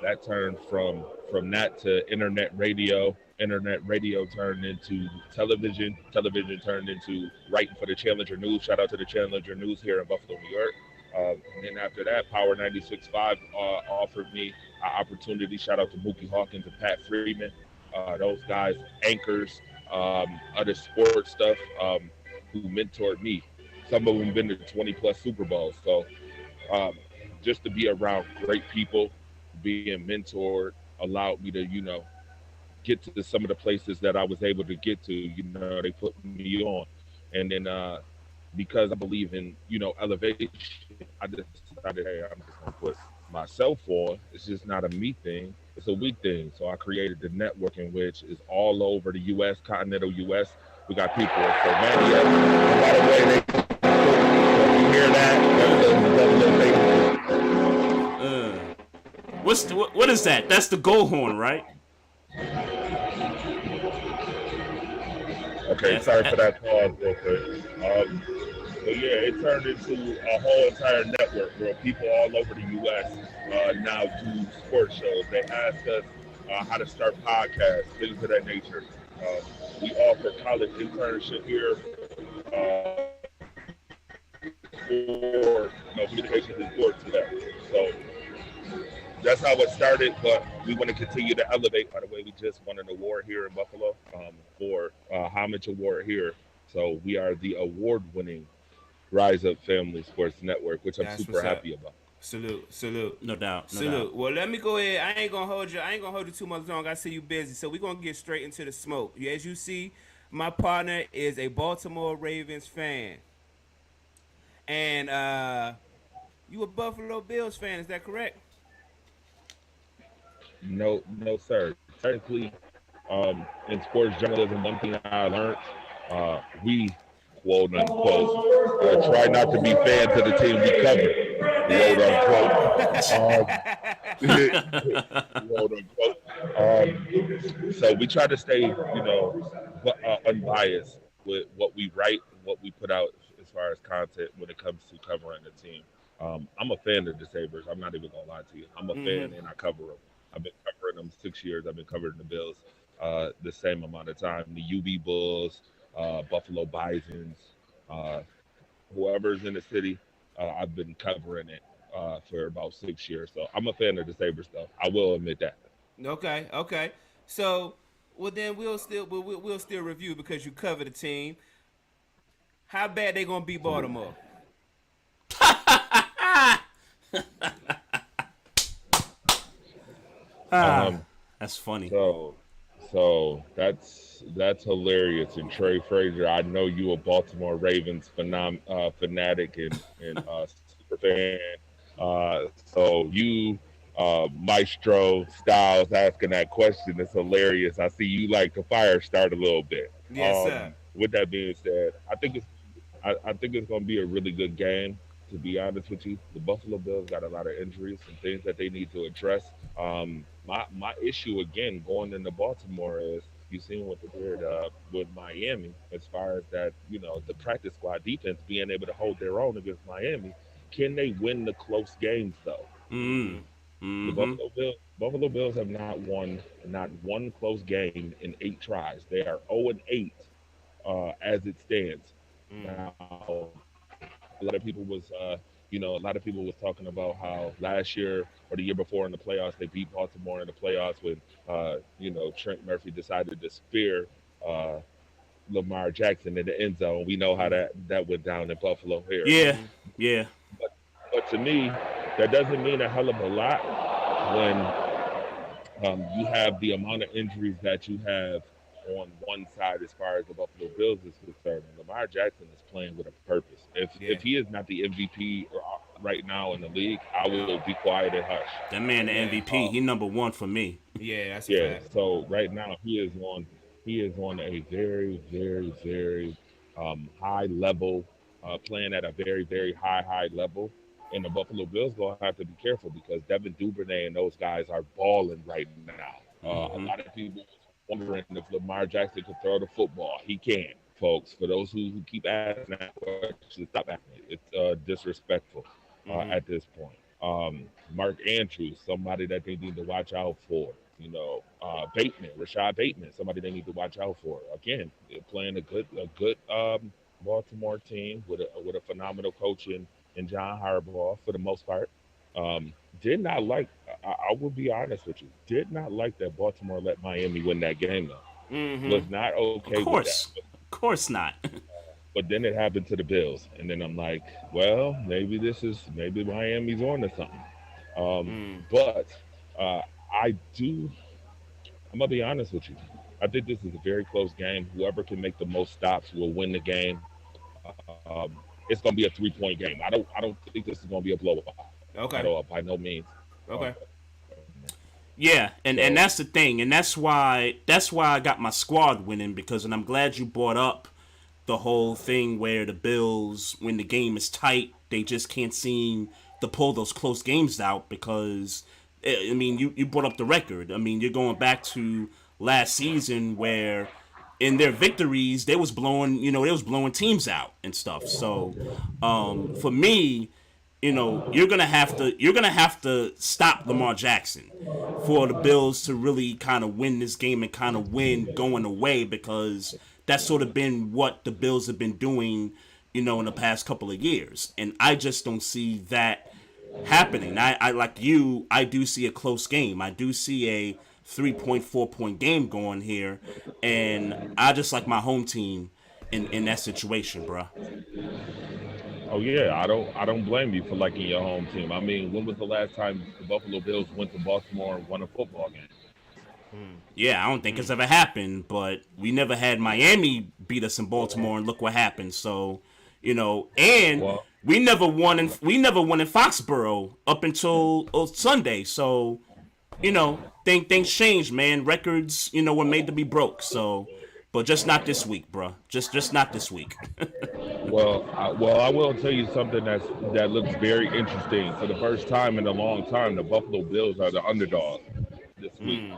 That turned from that to internet radio. Internet radio turned into television. Television turned into writing for the Challenger News. Shout out to the Challenger News here in Buffalo, New York. And then after that, Power 96.5 offered me an opportunity. Shout out to Mookie Hawkins and Pat Freeman. Those guys, anchors, other sports stuff, who mentored me. Some of them been to 20-plus Super Bowls. So just to be around great people, being mentored, allowed me to, get to some of the places that I was able to get to. They put me on. And then because I believe in, elevation, I just decided, hey, I'm just going to put myself on. It's just not a me thing. It's a we thing. So I created the network, in which is all over the U.S., continental U.S. We got people in Romania. And by the way, you hear that? What is that? That's the goal horn, right? Okay, sorry for that pause real quick. But yeah, it turned into a whole entire network where people all over the U.S. Now do sports shows. They ask us how to start podcasts, things of that nature. We offer college internship here for communications and sports today. that's how it started, but we want to continue to elevate. By the way, we just won an award here in Buffalo for homage award here. So we are the award-winning Rise Up Family Sports Network, which I'm That's super what's up. happy about. Salute, salute, No doubt, no doubt. salute. Well, let me go ahead. I ain't gonna hold you. I ain't gonna hold you too much long. I see you busy, so we're gonna get straight into the smoke. As you see, my partner is a Baltimore Ravens fan, and you a Buffalo Bills fan. Is that correct? No, no, sir. Technically, in sports journalism, one thing I learned, we quote unquote try not to be fans of the team we cover, quote unquote. Quote unquote. So we try to stay, unbiased with what we write and what we put out as far as content when it comes to covering the team. I'm a fan of the Sabres. I'm not even gonna lie to you. I'm a fan and I cover them. I've been covering them 6 years. I've been covering the Bills the same amount of time. The UB Bulls, Buffalo Bisons, uh, whoever's in the city, I've been covering it for about 6 years. So I'm a fan of the Sabres, though. I will admit that. Okay, okay. So, well, then we'll still review because you cover the team. How bad they gonna beat Baltimore? Um, That's funny. so that's hilarious. And Trey Fraser, I know you a Baltimore Ravens fanatic and super fan. So you, Maestro Styles, asking that question is hilarious. I see you like to fire start a little bit. Yes, sir. With that being said, I think it's going to be a really good game. To be honest with you, the Buffalo Bills got a lot of injuries and things that they need to address. My issue again going into Baltimore is you seen what they did with Miami as far as that the practice squad defense being able to hold their own against Miami. Can they win the close games though? Mm. The Mm-hmm. Buffalo Bills have not one close game in 8 tries. They are 0-8 as it stands. Mm. Now, a lot of people was talking about how last year or the year before in the playoffs they beat Baltimore in the playoffs when Trent Murphy decided to spear uh, Lamar Jackson in the end zone. We know how that went down in Buffalo here. Yeah, yeah. But, but to me, that doesn't mean a hell of a lot when you have the amount of injuries that you have on one side as far as the Buffalo Bills is concerned. Lamar Jackson is playing with a purpose. If Yeah, he is not the MVP right now in the league, I will be quiet and hush. That man, the yeah, MVP. He number one for me. yeah. That's a Yeah. fact. So right now he is on a very very very high level, playing at a very very high level. And the Buffalo Bills gonna have to be careful because Devin Duvernay and those guys are balling right now. A Mm-hmm. lot of people wondering if Lamar Jackson could throw the football. He can, folks. For those who keep asking that question, stop asking it. It's disrespectful Mm-hmm. at this point. Mark Andrews, somebody that they need to watch out for. Rashad Bateman, somebody they need to watch out for. Again, they're playing a good Baltimore team with a phenomenal coach in John Harbaugh for the most part. Did not like. I will be honest with you. Did not like that Baltimore let Miami win that game though. Was Mm-hmm. not Of okay with that. course. Of course not. But then it happened to the Bills, and then I'm like, well, maybe Miami's on to something. Mm. But uh, I do. I'm gonna be honest with you. I think this is a very close game. Whoever can make the most stops will win the game. It's gonna be a 3-point game. I don't think this is gonna be a blowout at all Okay. by no means. Okay. Yeah, and So that's the thing, and that's why I got my squad winning because, and I'm glad you brought up the whole thing where the Bills, when the game is tight, they just can't seem to pull those close games out because, I mean, you brought up the record. I mean, you're going back to last season where in their victories they was blowing teams out and stuff. So, for me, you're gonna have to stop Lamar Jackson for the Bills to really kind of win this game and kind of win going away because that's sort of been what the Bills have been doing, in the past couple of years. And I just don't see that happening. I like you. I do see a close game. I do see a 3.4 point game going here, and I just like my home team in that situation, bruh. Oh yeah, I don't blame you for liking your home team. I mean, when was the last time the Buffalo Bills went to Baltimore and won a football game? Yeah, I don't think it's ever happened, but we never had Miami beat us in Baltimore, and look what happened. So, and Well, we never won in Foxborough up until Sunday. So, things changed, man. Records, were made to be broke. So, but just not this week, bro. Just not this week. I will tell you something that looks very interesting. For the first time in a long time, the Buffalo Bills are the underdog this week.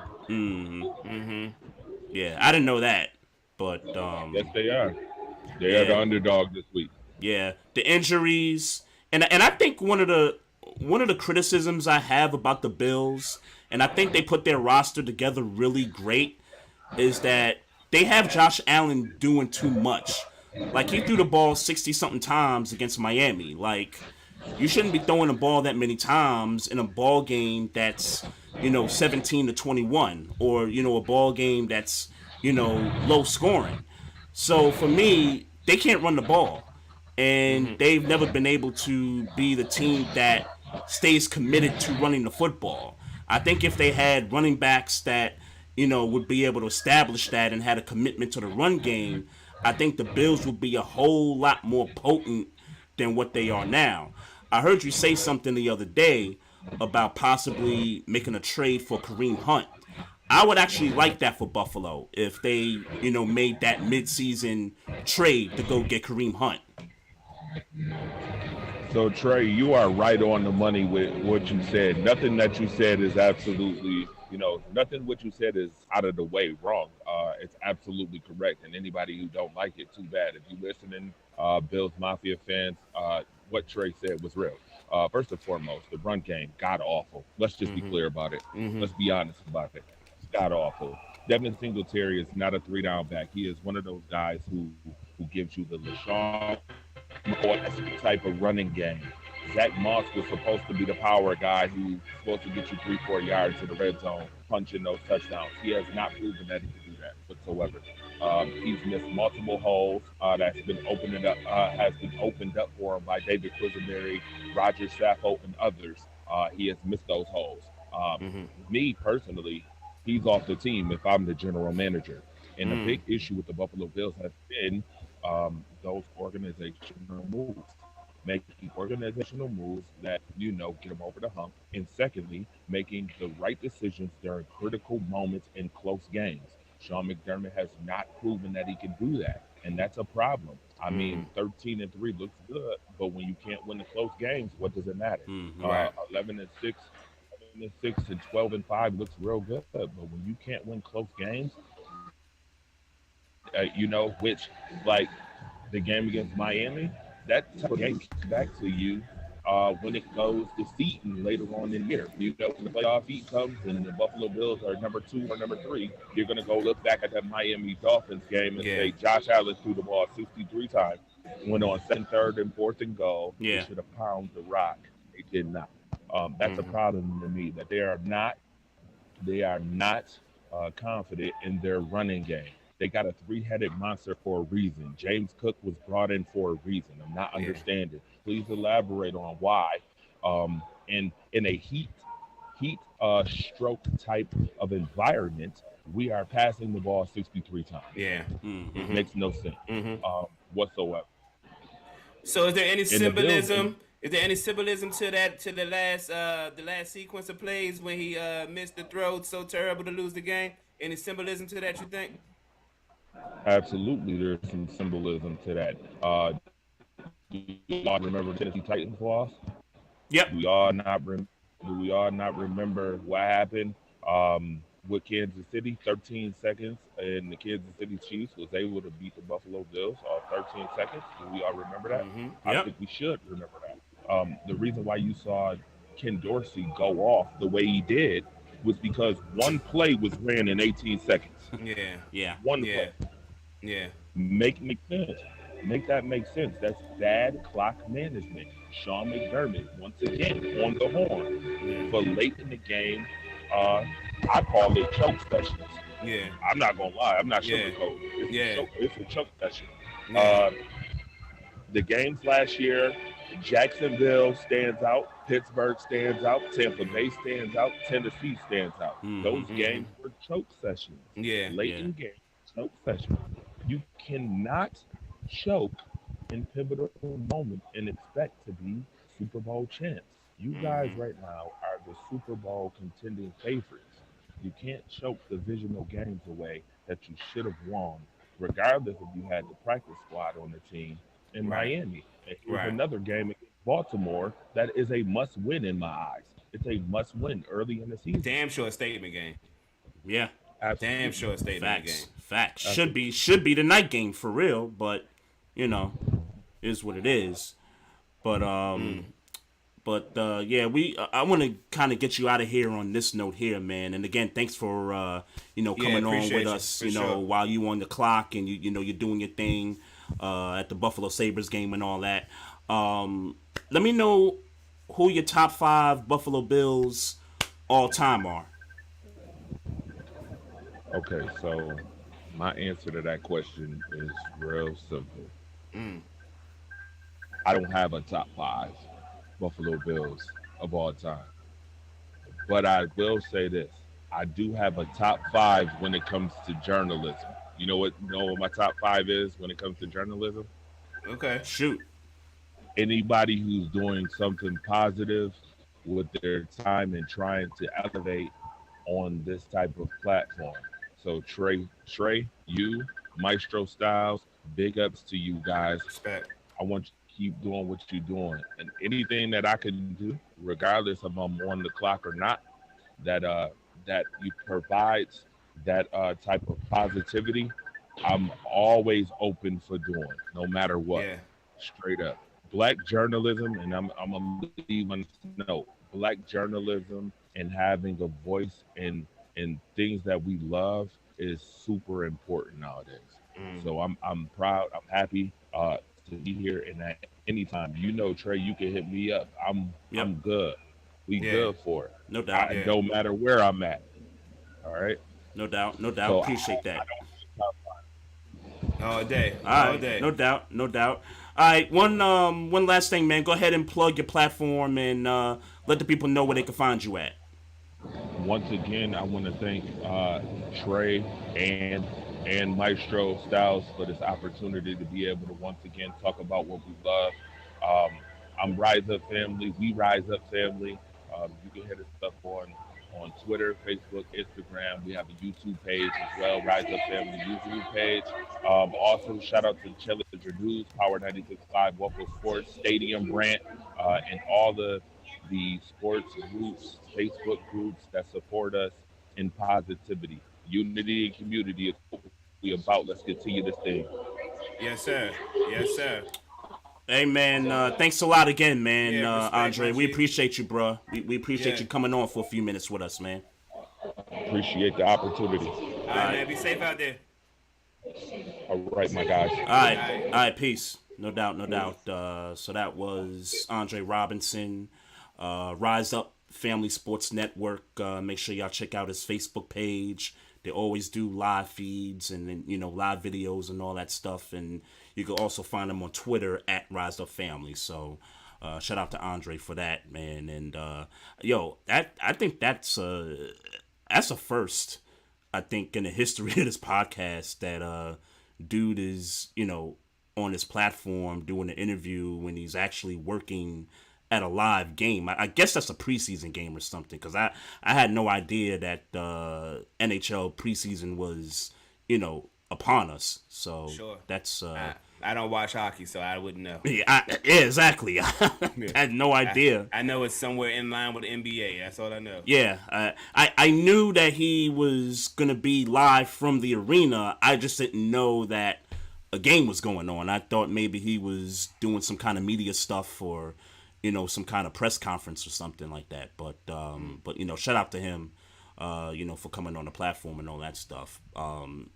Yeah, I didn't know that, but Yes, they are. They are the yeah, underdog this week. yeah, the injuries, and I think one of the criticisms I have about the Bills, and I think they put their roster together really great, is that they have Josh Allen doing too much. Like he threw the ball 60 something times against Miami. Like you shouldn't be throwing the ball that many times in a ball game that's 17-21, or a ball game that's low scoring. So for me, they can't run the ball, and they've never been able to be the team that stays committed to running the football. I think if they had running backs that would be able to establish that and had a commitment to the run game, I think the Bills would be a whole lot more potent than what they are now. I heard you say something the other day about possibly making a trade for Kareem Hunt. I would actually like that for Buffalo if they, made that midseason trade to go get Kareem Hunt. So Trey, you are right on the money with what you said. Nothing that you said is absolutely, nothing what you said is out of the way wrong. It's absolutely correct. And anybody who don't like it, too bad. If you listening, Bills Mafia fans, what Trey said was real. First and foremost, the run game, god awful. Let's just be clear about it. Let's be honest about it. It's god awful. Devin Singletary is not a three down back. He is one of those guys who gives you the LaShawn type of running game. Zach Moss was supposed to be the power guy who's supposed to get you 3-4 yards to the red zone, punching those touchdowns. He has not proven that he can do that whatsoever. He's missed multiple holes that's been opening up, has been opened up for him by David Quisenberry, Roger Saffold, and others. He has missed those holes. Me personally, he's off the team if I'm the general manager. And the big issue with the Buffalo Bills has been those organizational moves, making organizational moves that get them over the hump, and secondly, making the right decisions during critical moments in close games. Sean McDermott has not proven that he can do that, and that's a problem. I mean, 13-3 looks good, but when you can't win the close games, what does it matter? Right. 11-6, 11-6, and 12-5 looks real good, but when you can't win close games, which like the game against Miami, that type of game comes back to you when it goes to Seaton later on in the year. When the playoff heat comes and the Buffalo Bills are number 2 or number 3, you're going to go look back at that Miami Dolphins game and say Josh Allen threw the ball 63 times, went on second, third, and fourth and goal. They Yeah. should have pounded the rock. They did not. That's a problem to me that they are not confident in their running game. They got a three-headed monster for a reason. James Cook was brought in for a reason. I'm not understanding. Please elaborate on why. In a heat stroke type of environment, we are passing the ball 63 times. Yeah. Makes no sense whatsoever. So is there any In the Bills, symbolism? Is there any symbolism to that, to the last sequence of plays when he missed the throw so terrible to lose the game? Any symbolism to that, you think? absolutely, there's some symbolism to that. Do y'all remember Tennessee Titans loss? Yep. Do we all not remember what happened with Kansas City? 13 seconds, and the Kansas City Chiefs was able to beat the Buffalo Bills off 13 seconds. Do we all remember that? I Yep. think we should remember that. The reason why you saw Ken Dorsey go off the way he did was because one play was ran in 18 seconds. Yeah. Yeah. One Yeah. play. Yeah. Make sense. Make that make sense. That's bad clock management. Sean McDermott, once again, on the horn. Yeah. For late in the game, uh, I call it choke sessions. Yeah. I'm not gonna lie, I'm not Yeah. sugarcoating. Yeah. It's a choke session. Yeah. Uh, the games last year, Jacksonville stands out, Pittsburgh stands out, Tampa Bay stands out, Tennessee stands out. Mm-hmm. Those games were choke sessions. Yeah. Late Yeah. in games, choke sessions. You cannot choke in pivotal moments and expect to be Super Bowl champs. You guys Mm-hmm. right now are the Super Bowl contending favorites. You can't choke divisional games away that you should have won, regardless if you had the practice squad on the team in Right. Miami. And here's Right. another game against Baltimore that is a must win in my eyes. It's a must win early in the season. Damn sure statement game. Yeah. Damn Absolutely. sure statement game. Facts. Should Absolutely. be the night game for real, but you know, is what it is. But yeah, I want to kind of get you out of here on this note here, man. And again, thanks for Yeah, coming on appreciate with you, us. for You know, sure. while you on the clock and you're doing your thing at the Buffalo Sabres game and all that. Let me know who your top 5 Buffalo Bills all time are. Okay, so my answer to that question is real simple. I don't have a top five Buffalo Bills of all time. But I will say this. I do have a top five when it comes to journalism. You know what my top five is when it comes to journalism? Okay. Shoot. Anybody who's doing something positive with their time and trying to elevate on this type of platform. So Trey, you, Maestro Styles, big ups to you guys. Respect. I want you to keep doing what you're doing, and anything that I can do, regardless if I'm on the clock or not, that that you provides that type of positivity, I'm always open for doing, no matter what. Yeah. Straight up, black journalism, and I'm gonna leave on this note. Black journalism and having a voice in things that we love is super important nowadays. So I'm proud. I'm happy to be here. And at any time, Trey, you can hit me up. I'm Yep. good. We Yeah. good for it. No doubt. Yeah. No matter where I'm at. All right. No doubt. No doubt. So Appreciate I that. All day. All All right, day. no doubt, no doubt. All right, one last thing, man. Go ahead and plug your platform and let the people know where they can find you at. once again, I want to thank Trey and Maestro Styles for this opportunity to be able to once again talk about what we love. Um, I'm Rise Up Family. We Rise Up Family. You can hit us up on Twitter, Facebook, Instagram. We have a YouTube page as well, Rise Up Family YouTube page. Also, shout out to Challenger News, Power 96.5, Waffle Sports, Stadium Brand, and all the sports groups, Facebook groups that support us in positivity. Unity and community is what we about. Let's continue this thing. Yes, sir. Yes, sir. Hey, man, thanks a lot again, man, Yeah, respect, Andre. my We G. appreciate you, bro. We appreciate Yeah. you coming on for a few minutes with us, man. Appreciate the opportunity. All right, man. Be safe out there. All right, my guys. All right, peace. No doubt, no doubt. So that was Andre Robinson, Rise Up Family Sports Network. Make sure y'all check out his Facebook page. They always do live feeds and then live videos and all that stuff. And you can also find them on Twitter at Rise Up Family. So shout out to Andre for that, man. And I think that's a first. I think in the history of this podcast that dude is on his platform doing an interview when he's actually working at a live game. I guess that's a preseason game or something, because I had no idea that NHL preseason was upon us. So Sure. that's I don't watch hockey, so I wouldn't know. yeah, exactly. I had no idea. I know it's somewhere in line with the NBA. That's all I know. Yeah, I knew that he was gonna be live from the arena. I just didn't know that a game was going on. I thought maybe he was doing some kind of media stuff or some kind of press conference or something like that. But shout out to him, for coming on the platform and all that stuff.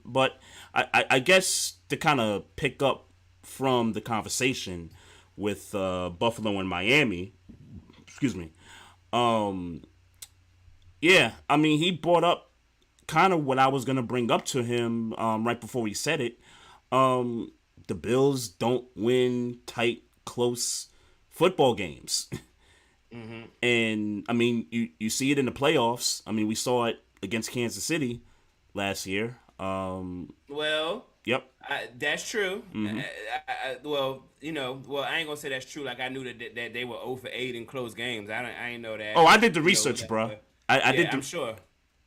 But I guess to kind of pick up from the conversation, with Buffalo and Miami. Excuse me. Um, yeah, I mean, he brought up kind of what I was gonna bring up to him right before he said it. The Bills don't win tight, close football games. And I mean, you see it in the playoffs. I mean, we saw it against Kansas City last year. Well, Yep. that's true. Well, I ain't gonna say that's true. Like I knew that they were 0 for 8 in close games. I ain't know that. Oh, I did the research, Whatever. bro. I Yeah, did. I'm sure.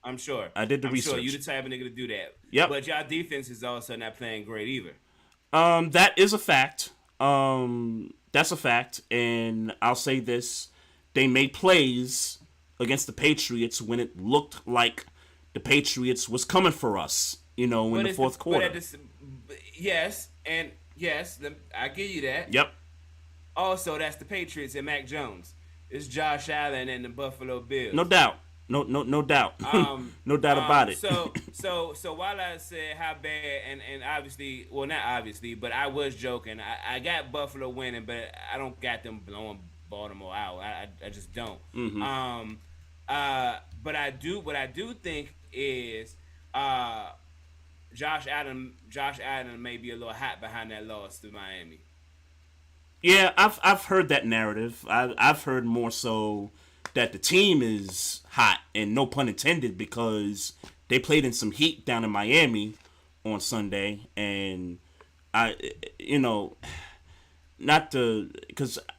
I'm sure. I did the I'm sure research. you the type of nigga to do that. Yep. But y'all defense is also not playing great either. That is a fact. That's a fact, and I'll say this: they made plays against the Patriots when it looked like the Patriots was coming for us. In the fourth quarter. Yes, I give you that. Yep. Also, that's the Patriots and Mac Jones. It's Josh Allen and the Buffalo Bills. No doubt. No doubt. No doubt about it. So while I said how bad, and obviously, well, not obviously, but I was joking. I got Buffalo winning, but I don't got them blowing Baltimore out. I just don't. But I do. What I do think is, Josh Allen may be a little hot behind that loss to Miami. Yeah, I've heard that narrative. I've heard more so that the team is hot, and no pun intended, because they played in some heat down in Miami on Sunday, and because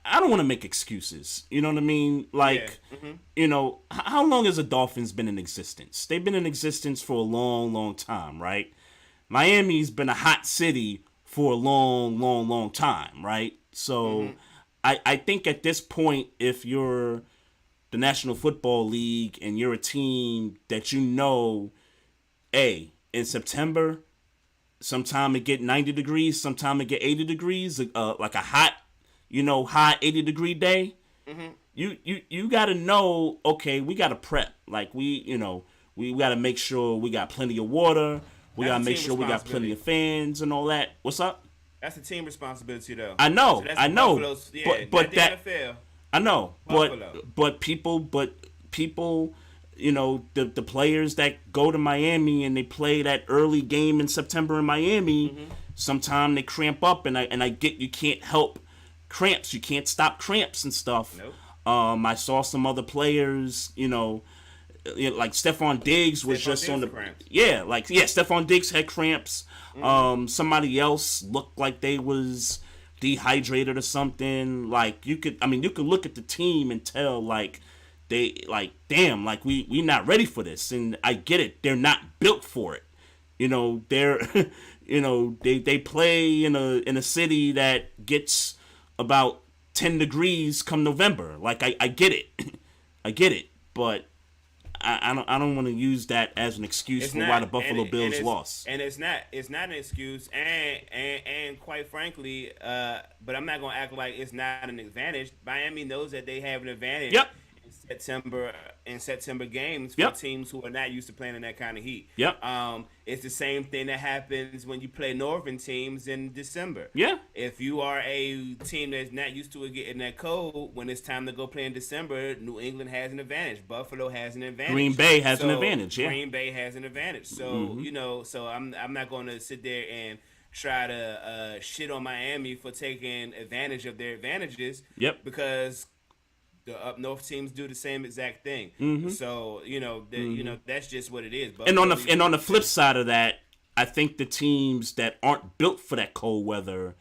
I don't want to make excuses. You know what I mean? Like, how long has the Dolphins been in existence? They've been in existence for a long, long time, right? Miami's been a hot city for a long, long, long time, right? So I think at this point, if you're the National Football League and you're a team that in September, sometime it get 90 degrees, sometime it get 80 degrees, like a hot, high 80-degree day, you got to know, okay, we got to prep. Like, we got to make sure we got plenty of water. We got to make sure we got plenty of fans and all that. What's up? That's a team responsibility, though. I know, So I know. but that NFL. I know, Buffalo. but people, the players that go to Miami and they play that early game in September in Miami, sometime they cramp up, and I get you can't help cramps, you can't stop cramps and stuff. Nope. I saw some other players, like Stephon Diggs was just on the cramps. Stephon Diggs had cramps. Somebody else looked like they was dehydrated or something. Like you could look at the team and tell like they like damn, like we not ready for this. And I get it, they're not built for it. They're they play in a city that gets about 10 degrees come November. Like I get it. I get it, but I don't want to use that as an excuse for why the Buffalo Bills lost. And it's not an excuse, and quite frankly, but I'm not gonna act like it's not an advantage. Miami knows that they have an advantage. Yep. In September games for teams who are not used to playing in that kind of heat. Yep. It's the same thing that happens when you play northern teams in December. Yeah. If you are a team that's not used to it getting that cold, when it's time to go play in December, New England has an advantage. Buffalo has an advantage. Green Bay has an advantage. Yeah. Green Bay has an advantage. So so I'm not going to sit there and try to shit on Miami for taking advantage of their advantages. Yep. Because the up north teams do the same exact thing. So that's just what it is. And on the flip side of that, I think the teams that aren't built for that cold weather,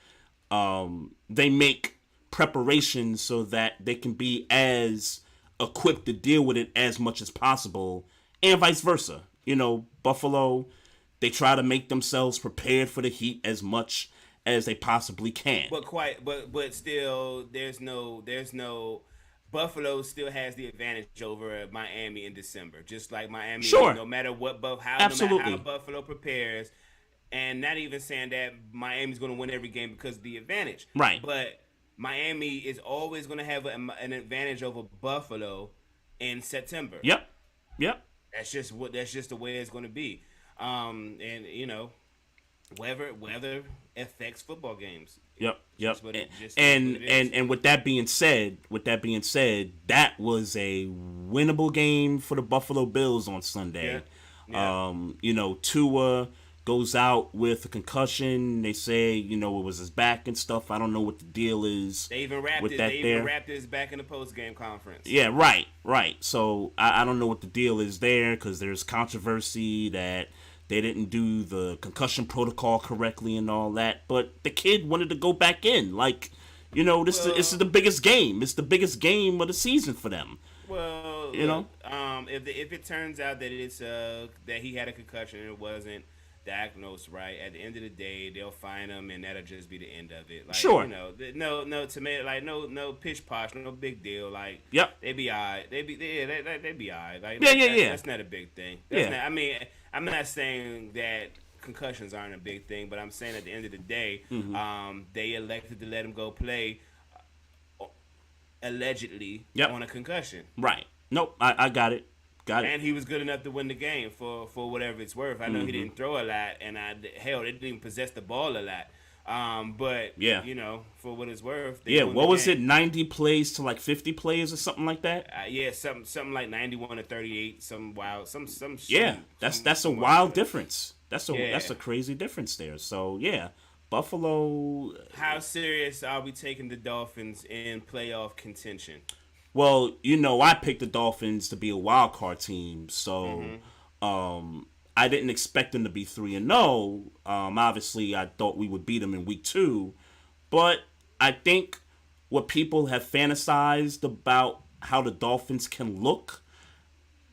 they make preparations so that they can be as equipped to deal with it as much as possible, and vice versa. Buffalo, they try to make themselves prepared for the heat as much as they possibly can. But still, there's no. Buffalo still has the advantage over Miami in December. Just like Miami, sure. No matter how Buffalo prepares, and not even saying that Miami's going to win every game because of the advantage. Right. But Miami is always going to have an advantage over Buffalo in September. Yep. That's just the way it's going to be. And weather affects football games. Yep, yep. Just what it just is what And it is. with that being said, that was a winnable game for the Buffalo Bills on Yeah, Sunday. yeah. Tua goes out with a concussion. They say, it was his back and stuff. I don't know what the deal is They even wrapped with it. They that even there. wrapped his back in the post game conference. Yeah, right, right. So I don't know what the deal is there because there's controversy that they didn't do the concussion protocol correctly and all that. But the kid wanted to go back in. Like, this is the biggest game. It's the biggest game of the season for them. Well, You look, know? if it turns out that it's that he had a concussion and it wasn't diagnosed right, at the end of the day they'll fine him and that'll just be the end of it. Like Sure. no tomato, like no pish posh, no big deal. Like Yep. they be alright, they be alright. Like Yeah. that's not a big thing. Yeah. I mean, I'm not saying that concussions aren't a big thing, but I'm saying at the end of the day, they elected to let him go play allegedly Yep. on a concussion. Right. Nope. I got it. Got it. And he was good enough to win the game for whatever it's worth. I know Mm-hmm. he didn't throw a lot, and hell, they didn't even possess the ball a lot. But Yeah. for what it's worth, they Yeah. won What the was game. it? 90 plays to like 50 plays or something like that. Yeah, something like 91 to 38. Some wild, some Yeah. shit, That's a some wild difference. That's Yeah. a crazy difference there. So yeah, Buffalo. How serious are we taking the Dolphins in playoff contention? Well, I picked the Dolphins to be a wild card team, so I didn't expect them to be 3-0. Obviously, I thought we would beat them in week 2, but I think what people have fantasized about how the Dolphins can look,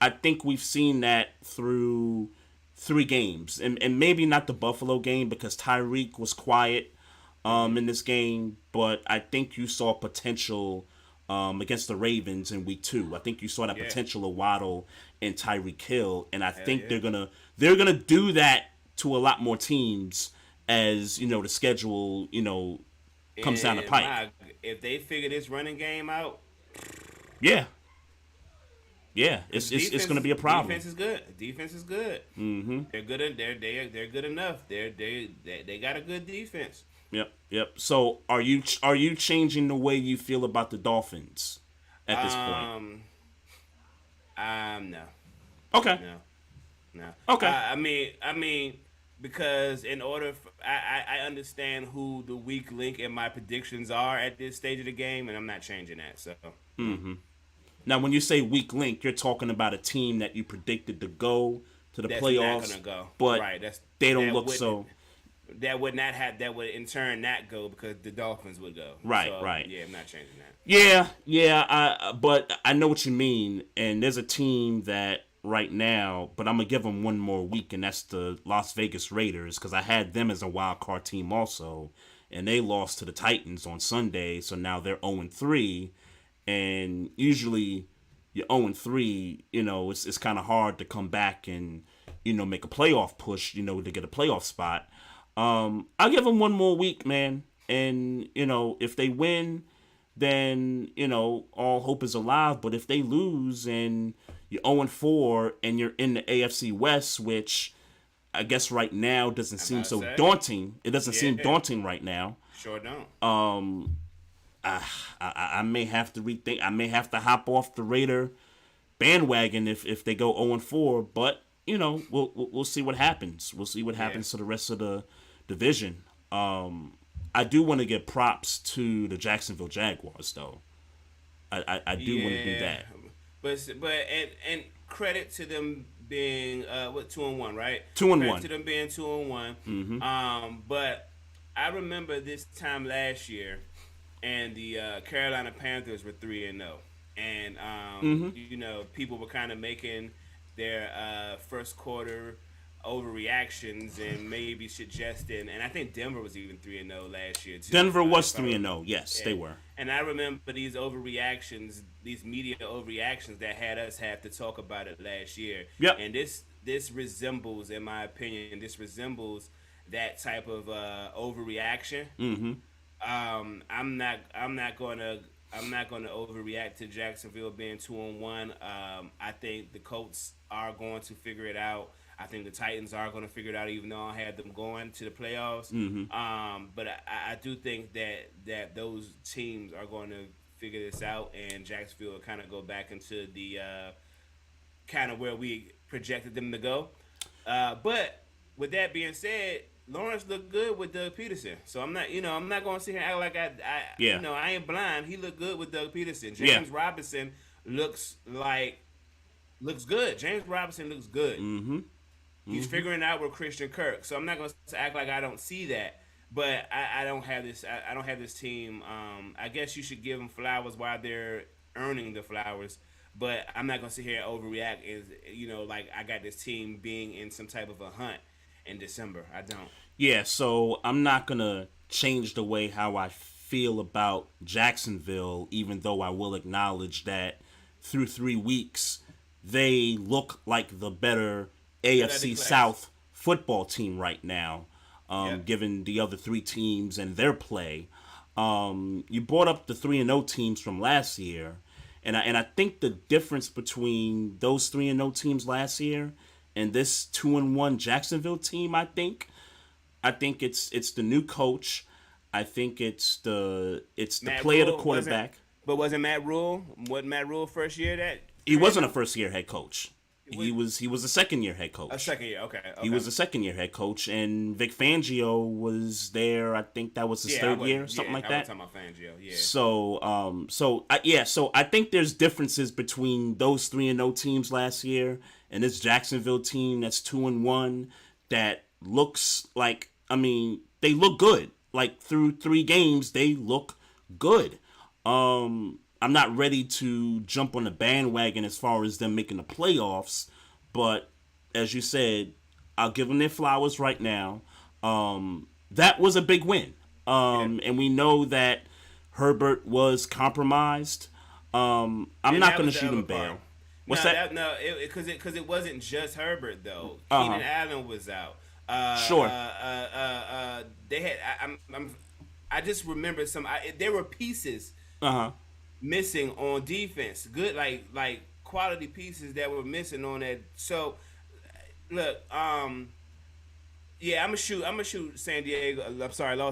I think we've seen that through 3 games, and maybe not the Buffalo game because Tyreek was quiet in this game, but I think you saw potential against the Ravens in week 2. I think you saw that Yeah. potential of Waddle and Tyreek Hill, and I think yeah. they're gonna do that to a lot more teams as the schedule comes down the And pipe. if they figure this running game out, Yeah, it's gonna be a problem. Defense is good. Defense is good. Mm-hmm. They're good. They're good enough. They got a good defense. Yep. So are you changing the way you feel about the Dolphins at this point? No, Okay. no. Okay. I mean, because in order, I understand who the weak link in my predictions are at this stage of the game, and I'm not changing that. So. Now, when you say weak link, you're talking about a team that you predicted to go to the That's playoffs, not gonna go. but Right, they don't that look wouldn't- so. That would not have. That would in turn not go because the Dolphins would go. Right, So, right. Yeah, I'm not changing that. Yeah. But I know what you mean, and there's a team that right now, but I'm gonna give them one more week, and that's the Las Vegas Raiders because I had them as a wild card team also, and they lost to the Titans on Sunday, so now they're 0-3, and usually you're 0-3, it's kind of hard to come back and make a playoff push, to get a playoff spot. I'll give them one more week, man. And, if they win, then, all hope is alive. But if they lose and you're 0-4 and you're in the AFC West, which I guess right now doesn't seem so daunting. It doesn't seem daunting right now. Sure don't. I may have to rethink. I may have to hop off the Raider bandwagon if they go 0-4. But, we'll see what happens. We'll see what happens to the rest of the division. I do want to give props to the Jacksonville Jaguars, though. I do want to do that. But and credit to them being 2-1, right? 2-1. Credit to them being 2-1. Mm-hmm. But I remember this time last year, and the Carolina Panthers were 3-0, and people were kind of making their first quarter overreactions and maybe suggesting, and I think Denver was even 3-0 last year too. Denver was 3-0. Yes, they were. And I remember these overreactions, these media overreactions that had us have to talk about it last year. Yep. And this resembles, in my opinion, that type of overreaction. Mm-hmm. I'm not gonna overreact to Jacksonville being 2-1. I think the Colts are going to figure it out. I think the Titans are going to figure it out, even though I had them going to the playoffs. But I do think that those teams are going to figure this out, and Jacksonville will kind of go back into the kind of where we projected them to go. But with that being said, Lawrence looked good with Doug Peterson, so I'm not going to sit here and act like I ain't blind. He looked good with Doug Peterson. James Robinson looks good. James Robinson looks good. He's figuring out with Christian Kirk, so I'm not going to act like I don't see that. But I don't have this. I don't have this team. I guess you should give them flowers while they're earning the flowers. But I'm not going to sit here and overreact. Like I got this team being in some type of a hunt in December. I don't. Yeah, so I'm not going to change the way how I feel about Jacksonville, even though I will acknowledge that through 3 weeks, they look like the better AFC South football team right now, given the other 3 teams and their play. You brought up the 3-0 teams from last year, and I think the difference between those 3-0 teams last year and this 2-1 Jacksonville team, I think it's the new coach. I think it's the play of the quarterback. But wasn't Matt Rule first year that? He wasn't a first year head coach. He was a second year head coach. A second year, okay. He was a second year head coach, and Vic Fangio was there. I think that was his third year, something like that. I was talking about Fangio, yeah. So I think there's differences between those 3-0 teams last year and this Jacksonville team that's 2-1 that looks like, they look good. Like through 3 games, they look good. I'm not ready to jump on the bandwagon as far as them making the playoffs, but as you said, I'll give them their flowers right now. That was a big win. And we know that Herbert was compromised. I'm not going to shoot him bail. What's that? Because it wasn't just Herbert though. Uh-huh. Keenan Allen was out. Sure. They had. I just remember there were pieces. Missing on defense, good like quality pieces that were missing on that. So, look, I'm gonna shoot Los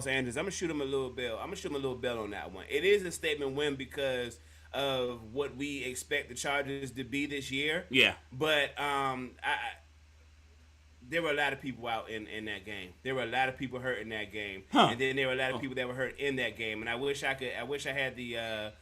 Angeles. I'm gonna shoot them a little bell. I'm gonna shoot them a little bell on that one. It is a statement win because of what we expect the Chargers to be this year. Yeah, but there were a lot of people out in that game. There were a lot of people hurt in that game, and then there were a lot of people that were hurt in that game. And I wish I had the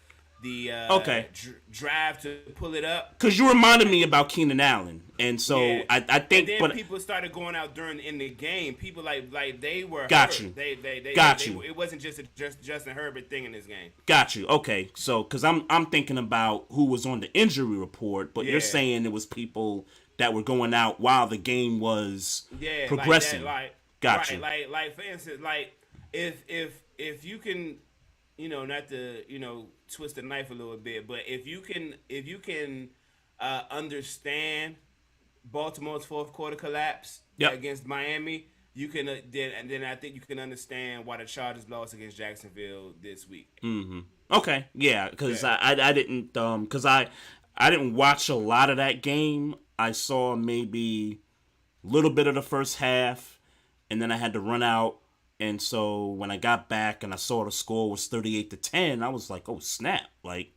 drive to pull it up. Because you reminded me about Keenan Allen, and so I think. And then people started going out in the game. People like they were got hurt. you. They got you. It wasn't just Justin Herbert thing in this game. Got you. Okay, so because I'm thinking about who was on the injury report, but you're saying it was people that were going out while the game was progressing. Got you. Like for instance, like if you can, not to twist the knife a little bit, but if you can understand Baltimore's fourth quarter collapse against Miami, you can then I think you can understand why the Chargers lost against Jacksonville this week. Mm-hmm. Okay, yeah, because I didn't I didn't watch a lot of that game. I saw maybe a little bit of the first half, and then I had to run out. And so when I got back and I saw the score was 38-10, I was like, "Oh snap!" Like,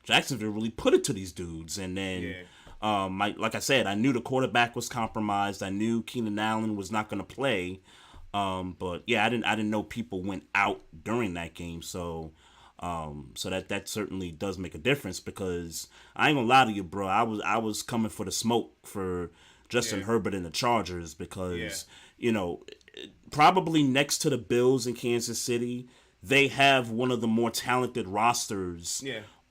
Jacksonville really put it to these dudes. And then, like I said, I knew the quarterback was compromised. I knew Keenan Allen was not going to play. But yeah, I didn't know people went out during that game. So that certainly does make a difference, because I ain't gonna lie to you, bro. I was coming for the smoke for Justin Herbert and the Chargers, because probably next to the Bills in Kansas City, they have one of the more talented rosters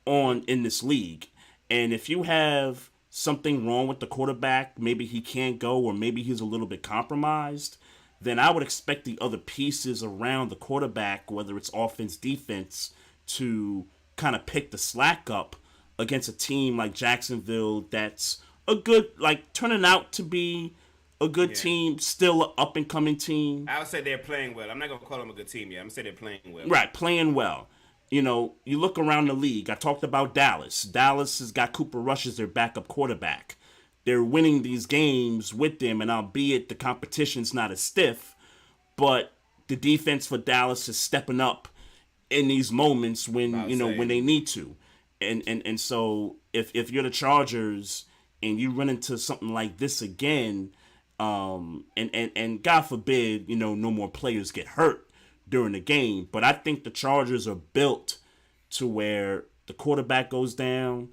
in this league. And if you have something wrong with the quarterback, maybe he can't go, or maybe he's a little bit compromised, then I would expect the other pieces around the quarterback, whether it's offense, defense, to kind of pick the slack up against a team like Jacksonville that's a good, turning out to be a good team, still an up-and-coming team. I would say they're playing well. I'm not going to call them a good team yet. I'm going to say they're playing well. Right, playing well. You look around the league. I talked about Dallas. Dallas has got Cooper Rush as their backup quarterback. they're winning these games with them, and albeit the competition's not as stiff, but the defense for Dallas is stepping up in these moments when when they need to, and so if you're the Chargers and you run into something like this again, and God forbid no more players get hurt during the game, but I think the Chargers are built to where the quarterback goes down,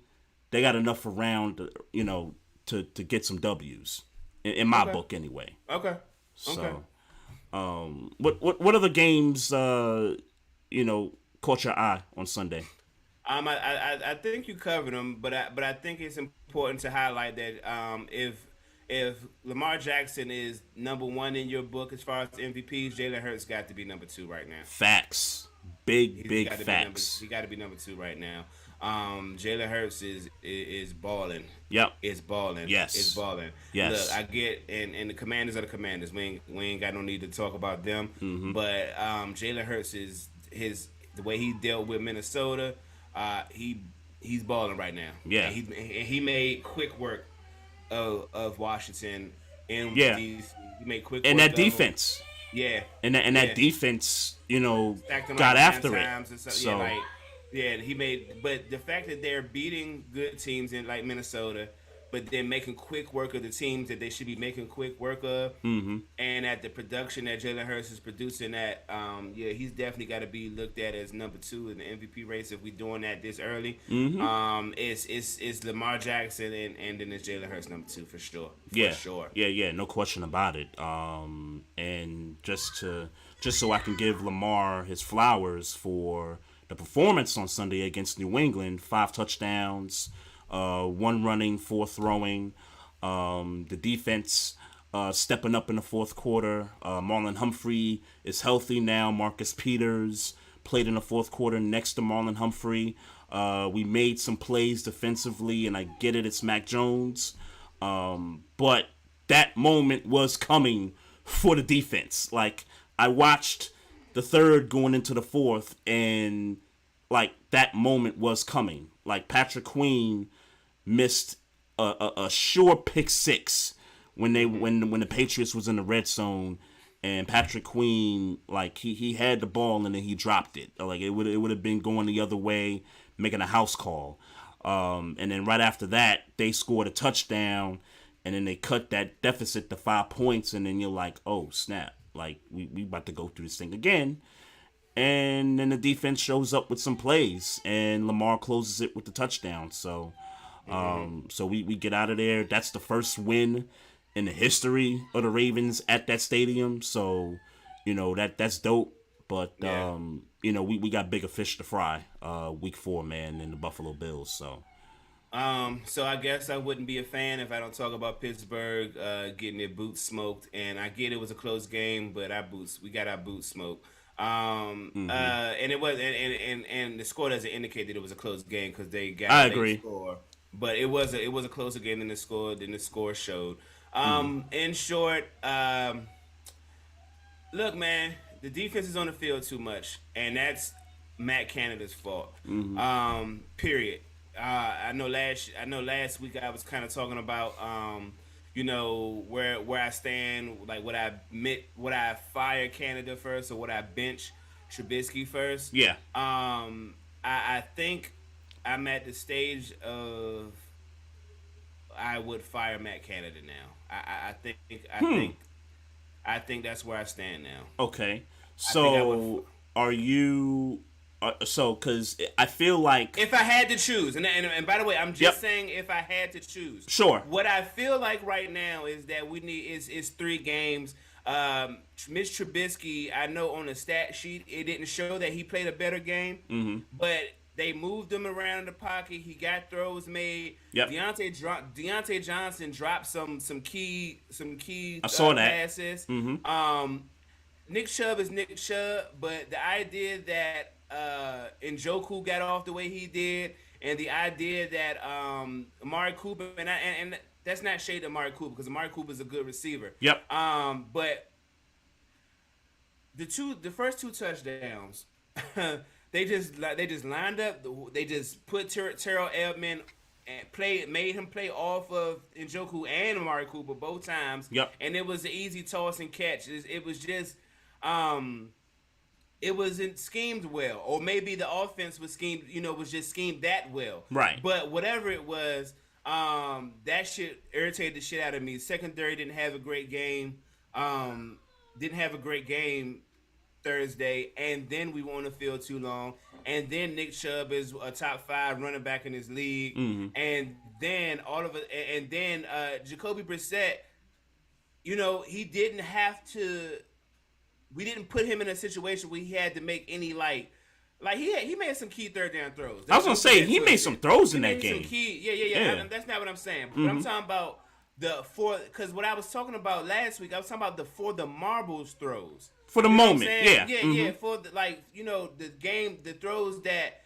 they got enough around to get some W's in my book anyway. Okay. So, what other games caught your eye on Sunday? I think you covered them, but I think it's important to highlight that if Lamar Jackson is number one in your book as far as MVPs, Jalen Hurts got to be number two right now. Facts, big facts. He got to be number two right now. Jalen Hurts is balling. Yep, it's balling. Yes, it's balling. Yes, look, I get and the Commanders are the Commanders. We ain't got no need to talk about them. Mm-hmm. But Jalen Hurts is the way he dealt with Minnesota. He's balling right now. Yeah, and he made quick work of Washington and he made quick work and that defense. Yeah, and that defense, got after it. So he made. But the fact that they're beating good teams in like Minnesota, but then making quick work of the teams that they should be making quick work of, and at the production that Jalen Hurts is producing at, he's definitely got to be looked at as number two in the MVP race if we're doing that this early. It's Lamar Jackson and then it's Jalen Hurts number two for sure. Yeah, no question about it. And just so I can give Lamar his flowers for the performance on Sunday against New England, 5 touchdowns. 1 running, 4 throwing. The defense stepping up in the fourth quarter. Marlon Humphrey is healthy now. Marcus Peters played in the fourth quarter next to Marlon Humphrey. We made some plays defensively, and I get it, it's Mac Jones. But that moment was coming for the defense. Like, I watched the third going into the fourth, and, like, that moment was coming. Like, Patrick Queen missed a sure pick six when the Patriots was in the red zone, and Patrick Queen, like, he had the ball and then he dropped it. Like, it would have been going the other way, making a house call. And then right after that, they scored a touchdown, and then they cut that deficit to 5 points, and then you're like, oh snap, like we about to go through this thing again. And then the defense shows up with some plays, and Lamar closes it with the touchdown. So, so we get out of there. That's the first win in the history of the Ravens at that stadium. So, that's dope. But we got bigger fish to fry. Week 4, man, in the Buffalo Bills. So. So I guess I wouldn't be a fan if I don't talk about Pittsburgh getting their boots smoked. And I get it was a close game, but we got our boots smoked. And it was, and the score doesn't indicate that it was a close game because they got I a agree. Score. But it was a closer game than the score showed. In short, look, man, the defense is on the field too much, and that's Matt Canada's fault. Period. I know last week I was kind of talking about where I stand, like would I fire Canada first or would I bench Trubisky first? Yeah. I think I'm at the stage of I would fire Matt Canada now. I think that's where I stand now. Okay. So are you? So, because I feel like if I had to choose, and by the way, I'm just saying if I had to choose. Sure. What I feel like right now is that we need is 3 games. Mitch Trubisky, I know on the stat sheet it didn't show that he played a better game, but they moved him around in the pocket. He got throws made. Yep. Deontay Johnson dropped some key I saw that. passes. Nick Chubb is Nick Chubb, but the idea that Njoku got off the way he did, and the idea that Amari Cooper and that's not shade to Amari Cooper because Amari Cooper is a good receiver. Yep. But the first 2 touchdowns, they just lined up. They just put Terrell Edmond and made him play off of Njoku and Amari Cooper both times. Yep. And it was an easy toss and catch. It was just um it wasn't schemed well, or maybe the offense was schemed, was just schemed that well. Right. But whatever it was, that shit irritated the shit out of me. Secondary didn't have a great game. Didn't have a great game Thursday, and then we were on the field too long. And then Nick Chubb is a top 5 running back in his league, and then Jacoby Brissett, he didn't have to. We didn't put him in a situation where he had to make any like he made some key third down throws. I was gonna say he made some throws in that game. Yeah. That's not what I'm saying. But I'm talking about because what I was talking about last week, I was talking about the marbles throws for the moment. Yeah. For the throws that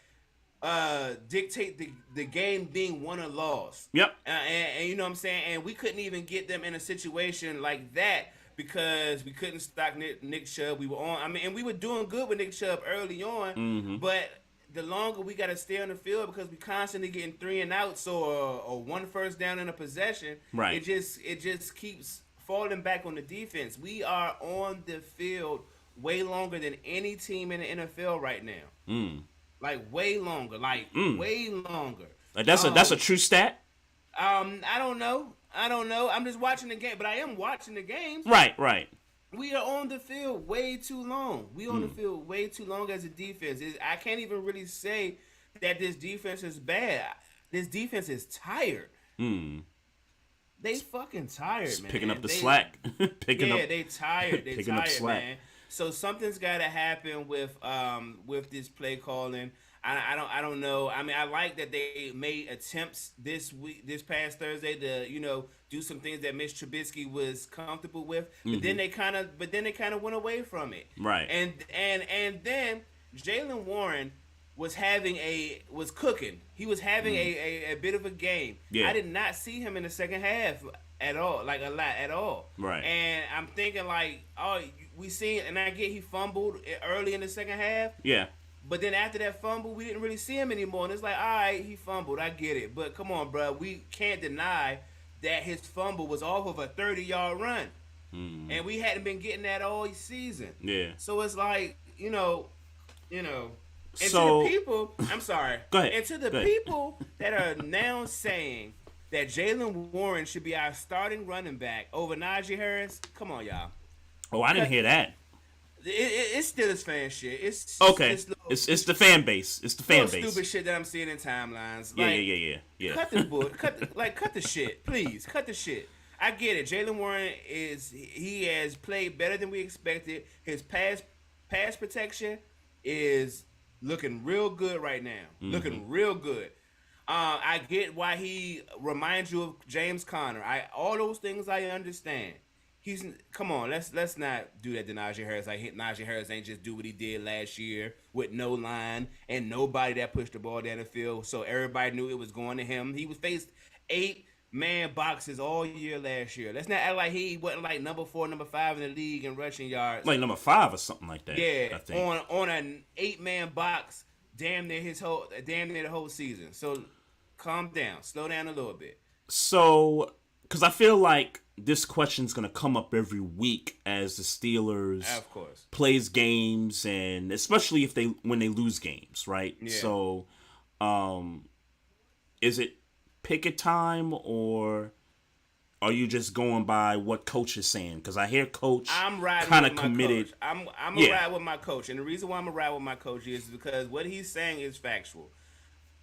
dictate the game being won or lost. Yep. And you know what I'm saying, and we couldn't even get them in a situation like that, because we couldn't stop Nick Chubb. We were on. And we were doing good with Nick Chubb early on, but the longer we got to stay on the field, because we constantly getting 3 and outs or one first down in a possession. Right. It just keeps falling back on the defense. We are on the field way longer than any team in the NFL right now. Like way longer. Way longer. Like that's a true stat. I don't know. I'm just watching the game, but I am watching the games. Right. We are on the field way too long. We on the field way too long as a defense. I can't even really say that this defense is bad. This defense is tired. They fucking tired, man. Picking up the slack. They tired. They picking up tired, slack. man. So something's got to happen with this play calling. I don't know. I mean, I like that they made attempts this past Thursday to do some things that Mitch Trubisky was comfortable with, but then they kind of went away from it. Right. And then Jaylen Warren was cooking. He was having a bit of a game. Yeah. I did not see him in the second half at all, like a lot at all. Right. And I'm thinking we seen, and I get he fumbled early in the second half. Yeah. But then after that fumble, we didn't really see him anymore. And it's like, all right, he fumbled. I get it. But come on, bro. We can't deny that his fumble was off of a 30-yard run. And we hadn't been getting that all season. Yeah. So it's like, And so, to the people, I'm sorry. Go ahead. And to the people that are now saying that Jaylen Warren should be our starting running back over Najee Harris, come on, y'all. Oh, I didn't hear that. It's still his fan shit. It's the fan base. It's the fan base. Stupid shit that I'm seeing in timelines. Yeah. Cut the shit, please. Cut the shit. I get it. Jaylen Warren he has played better than we expected. His pass protection is looking real good right now. Looking real good. I get why he reminds you of James Conner. All those things I understand. Come on, let's not do that to Najee Harris. Najee Harris ain't just do what he did last year with no line and nobody that pushed the ball down the field, so everybody knew it was going to him. He was faced 8-man boxes all year last year. Let's not act like he wasn't like number 4, number 5 in the league in rushing yards. Like number 5 or something like that. Yeah, I think. on an 8-man box, damn near the whole season. So calm down, slow down a little bit. So, because I feel like this question's going to come up every week as the Steelers of course plays games, and especially when they lose games, right? Yeah. So, is it picket time, or are you just going by what coach is saying? Because I hear coach kind of committed. I'm gonna ride with my coach, and the reason why I'm gonna ride with my coach is because what he's saying is factual.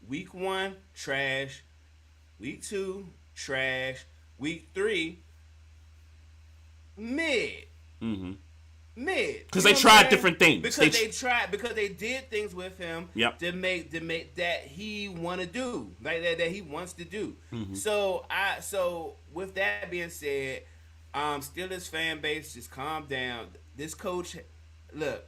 Week 1, trash. Week 2, trash. Week 3, mid. Mid. Because they tried different things. Because they did things with him to make that he want to do, like that he wants to do. So with that being said, Steelers fan base, just calm down. This coach, look,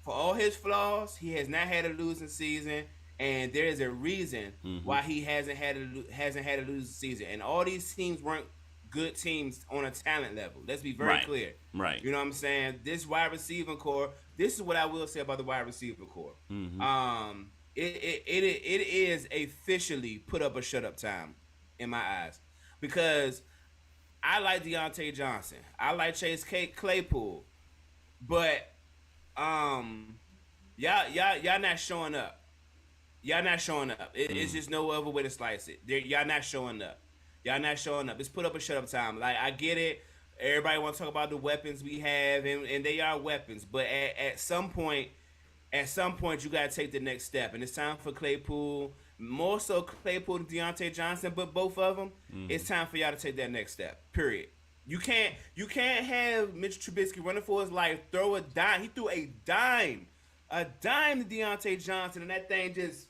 for all his flaws, he has not had a losing season, and there is a reason why he hasn't had a losing season. And all these teams weren't good teams on a talent level. Let's be very clear. Right. You know what I'm saying? This wide receiving core, this is what I will say about the wide receiver core. it is officially put up or shut up time in my eyes, because I like Deontay Johnson, I like Claypool, but um, y'all not showing up. Y'all not showing up. It's just no other way to slice it. Y'all not showing up. Y'all not showing up. It's put up or shut up time. Like, I get it. Everybody want to talk about the weapons we have, and they are weapons. But at some point, you gotta take the next step, and it's time for Claypool. More so Claypool than Deontay Johnson, but both of them. It's time for y'all to take that next step. Period. You can't have Mitch Trubisky running for his life, throw a dime. He threw a dime to Deontay Johnson, and that thing just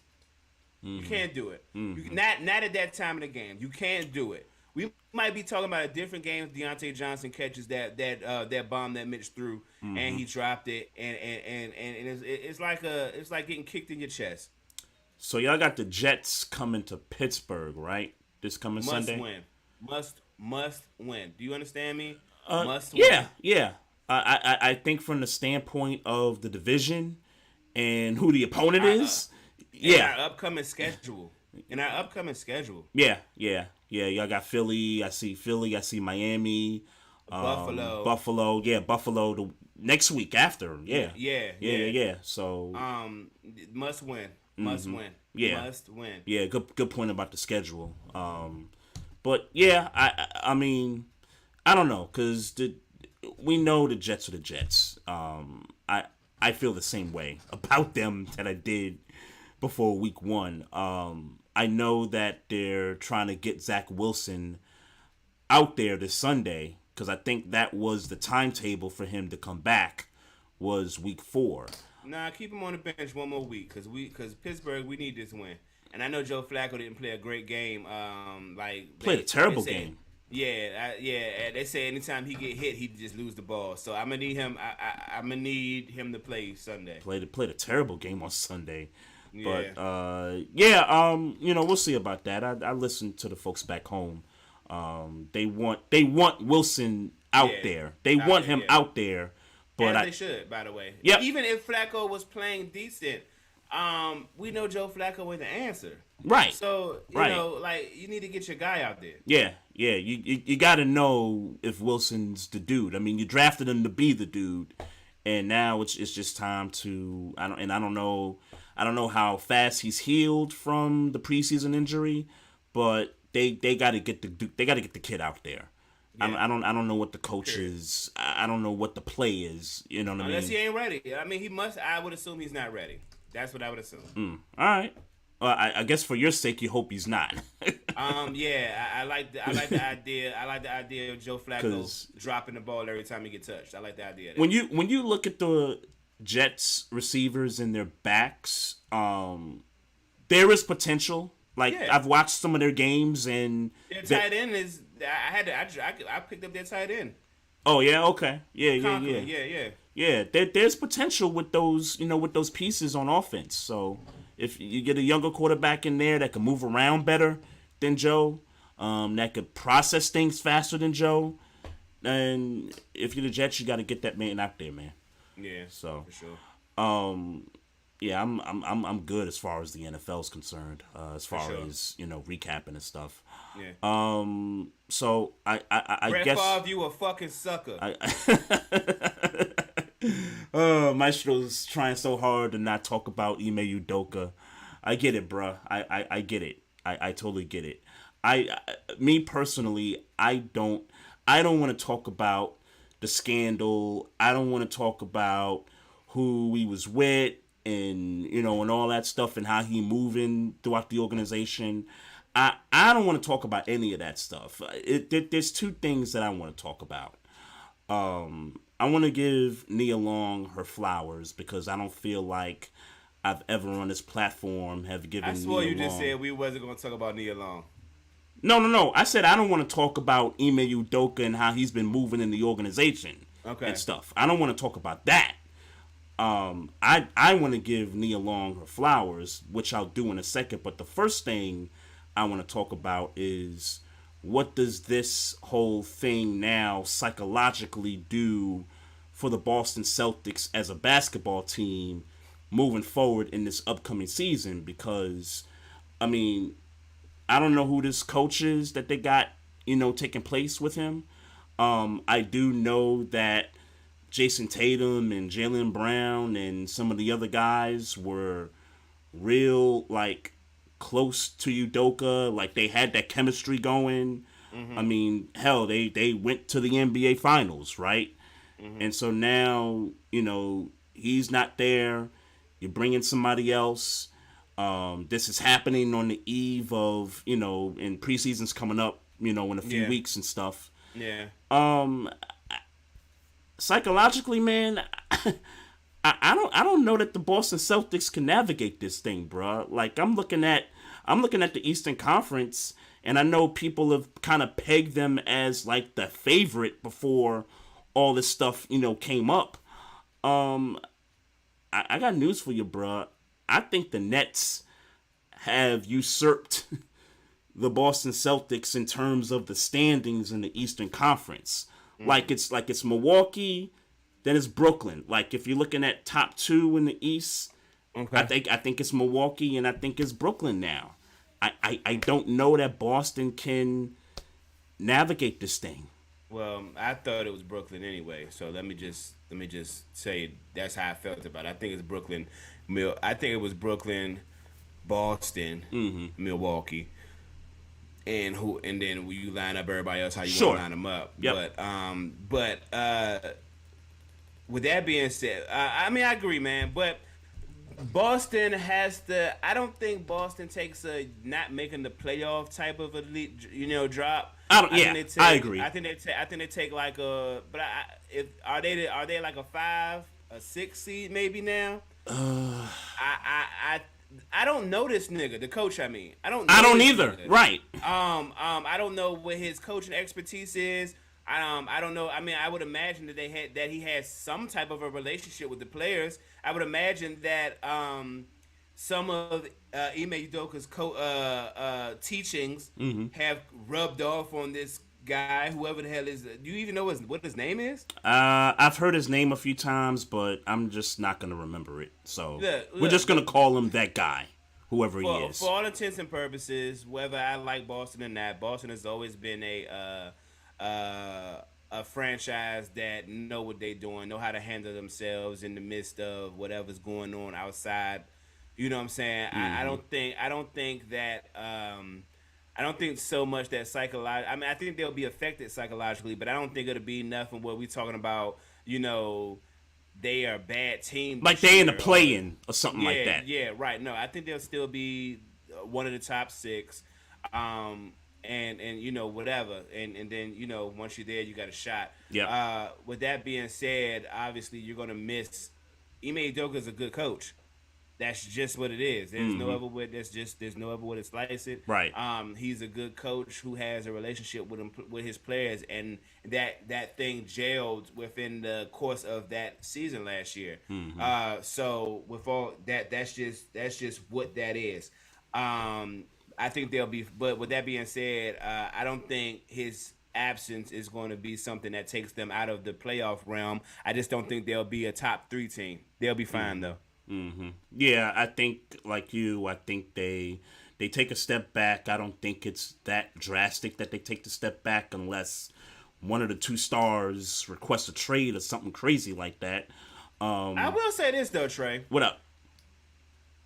you can't do it. You, not at that time of the game. You can't do it. We might be talking about a different game if Deontay Johnson catches that bomb that Mitch threw and he dropped it, and it's like getting kicked in your chest. So y'all got the Jets coming to Pittsburgh, right? This coming Sunday. Must win. Do you understand me? Must win. Yeah. I think from the standpoint of the division and who the opponent is, in our upcoming schedule. Yeah. Y'all got Philly. I see Miami. Buffalo. Yeah, Buffalo the next week after. Yeah. So must win. Must win. Yeah. Must win. Yeah, good point about the schedule. But yeah, I mean, I don't know, because we know the Jets are the Jets. I feel the same way about them that I did before week 1. I know that they're trying to get Zach Wilson out there this Sunday, because I think that was the timetable for him to come back, was week 4. Nah, keep him on the bench one more week, because Pittsburgh, we need this win. And I know Joe Flacco didn't play a great game. Played a terrible game. Yeah. They say anytime he get hit, he just lose the ball. So I'm gonna need him. I'm gonna need him to play Sunday. Played a terrible game on Sunday. Yeah. But we'll see about that. I listened to the folks back home. They want Wilson out there. They want him out there. But as they should, by the way. Yep. Even if Flacco was playing decent, we know Joe Flacco was the answer. Right. So you need to get your guy out there. Yeah. You got to know if Wilson's the dude. I mean, you drafted him to be the dude, and now it's just time to. I don't know how fast he's healed from the preseason injury, but they got to get the kid out there. Yeah. I don't know what the coach is. I don't know what the play is. You know what I mean? Unless he ain't ready. I mean, he must. I would assume he's not ready. That's what I would assume. All right. I guess for your sake, you hope he's not. I like the idea. I like the idea of Joe Flacco dropping the ball every time he gets touched. I like the idea of that. When you look at the Jets receivers and their backs, there is potential. I've watched some of their games, and their tight end is. I picked up their tight end. Oh yeah, okay, yeah. Yeah, there's potential with those, with those pieces on offense. So if you get a younger quarterback in there that can move around better than Joe, that could process things faster than Joe, and if you're the Jets, you got to get that man out there, man. Yeah. So for sure. Yeah, I'm good as far as the NFL is concerned. As far as recapping and stuff. Yeah. So I guess. Brett Favre, you a fucking sucker. Maestro's trying so hard to not talk about Ime Udoka. I get it, bruh. I get it. I totally get it. Me personally, I don't want to talk about the scandal. I don't want to talk about who he was with and and all that stuff and how he moving throughout the organization. I don't want to talk about any of that stuff. There's two things that I want to talk about. I want to give Nia Long her flowers because I don't feel like I've ever on this platform have given. I swore Nia you Long. Just said we wasn't going to talk about Nia Long. No. I said I don't want to talk about Ime Udoka and how he's been moving in the organization and stuff. I don't want to talk about that. I want to give Nia Long her flowers, which I'll do in a second. But the first thing I want to talk about is what does this whole thing now psychologically do for the Boston Celtics as a basketball team moving forward in this upcoming season because, I mean, I don't know who this coach is that they got, taking place with him. I do know that Jason Tatum and Jaylen Brown and some of the other guys were real, like, close to Udoka. Like, they had that chemistry going. I mean, hell, they went to the NBA Finals, right? And so now, he's not there. You're bringing somebody else. This is happening on the eve of, and preseason's coming up, in a few weeks and stuff. Yeah. Psychologically, man, I don't know that the Boston Celtics can navigate this thing, bro. Like I'm looking at the Eastern Conference, and I know people have kind of pegged them as like the favorite before all this stuff, came up. I got news for you, bro. I think the Nets have usurped the Boston Celtics in terms of the standings in the Eastern Conference. Like it's Milwaukee, then it's Brooklyn. Like if you're looking at top two in the East, okay. I think it's Milwaukee and I think it's Brooklyn now. I don't know that Boston can navigate this thing. Well, I thought it was Brooklyn anyway, so let me just say that's how I felt about it. I think it's Brooklyn. I think it was Brooklyn, Boston, Milwaukee, and then you line up everybody else how you want to line them up. Yep. But with that being said, I mean I agree, man. But Boston has to. I don't think Boston takes a not making the playoff type of elite, drop. I agree. I think they take like a. But are they like a 5, a 6 seed maybe now? I don't know this nigga, the coach. I mean, I don't either. Nigga. Right. I don't know what his coaching expertise is. I don't know. I mean, I would imagine that he has some type of a relationship with the players. I would imagine that some of Ime Udoka's teachings have rubbed off on this guy, whoever the hell is. Do you even know what his name is? I've heard his name a few times, but I'm just not gonna remember it. So we're just gonna call him that guy, whoever he is. For all intents and purposes, whether I like Boston or not, Boston has always been a franchise that know what they're doing, know how to handle themselves in the midst of whatever's going on outside. You know what I'm saying? I don't think that. I don't think so much that psychologically. I mean, I think they'll be affected psychologically, but I don't think it'll be nothing what we're talking about. They are a bad team. Like they in the play-in or something like that. Yeah, right. No, I think they'll still be one of the top 6. And whatever, and then once you're there, you got a shot. Yeah. With that being said, obviously you're gonna miss. Ime Udoka is a good coach. That's just what it is. There's no other way. There's no other way to slice it. Right. He's a good coach who has a relationship with his players, and that thing gelled within the course of that season last year. So with all that, that's just what that is. I think they'll be, but with that being said, I don't think his absence is going to be something that takes them out of the playoff realm. I just don't think they'll be a top 3 team. They'll be fine though. Yeah, I think like you, I think they take a step back. I don't think it's that drastic that they take the step back unless one of the 2 stars requests a trade or something crazy like that. I will say this though, Trey. What up?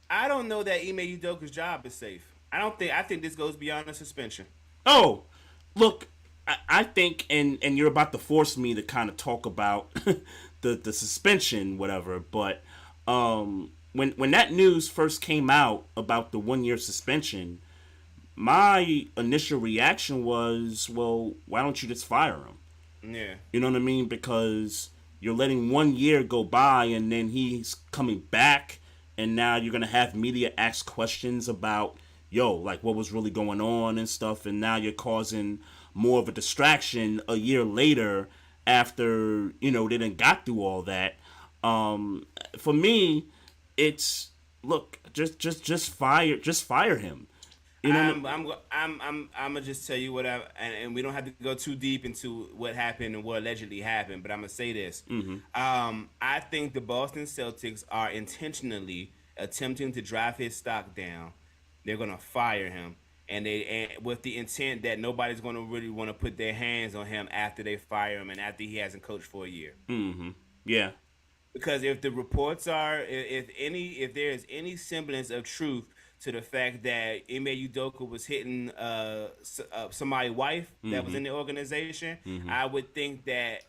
I don't know that Ime Udoka's job is safe. I think this goes beyond a suspension. Oh, look, I think, and you're about to force me to kind of talk about the suspension, whatever. But when that news first came out about the 1-year suspension, my initial reaction was, well, why don't you just fire him? Yeah. You know what I mean? Because you're letting 1 year go by, and then he's coming back, and now you're gonna have media ask questions about, like what was really going on and stuff, and now you're causing more of a distraction a year later after, they done got through all that. For me, it's, look, just fire him. You know, I'm gonna just tell you what and we don't have to go too deep into what happened and what allegedly happened, but I'm gonna say this. I think the Boston Celtics are intentionally attempting to drive his stock down. They're gonna fire him, and with the intent that nobody's gonna really want to put their hands on him after they fire him and after he hasn't coached for a year. yeah, Because if the reports are, if there is any semblance of truth to the fact that Ime Udoka was hitting somebody's wife that was in the organization, I would think that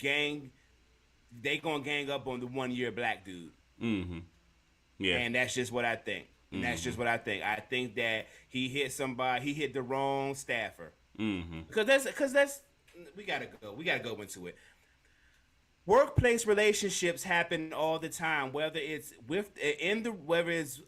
they gonna gang up on the 1 year black dude. yeah. And that's just what I think. And that's just what I think. I think that he hit somebody. He hit the wrong staffer. Because that's we gotta go into it. Workplace relationships happen all the time, whether it's whether it's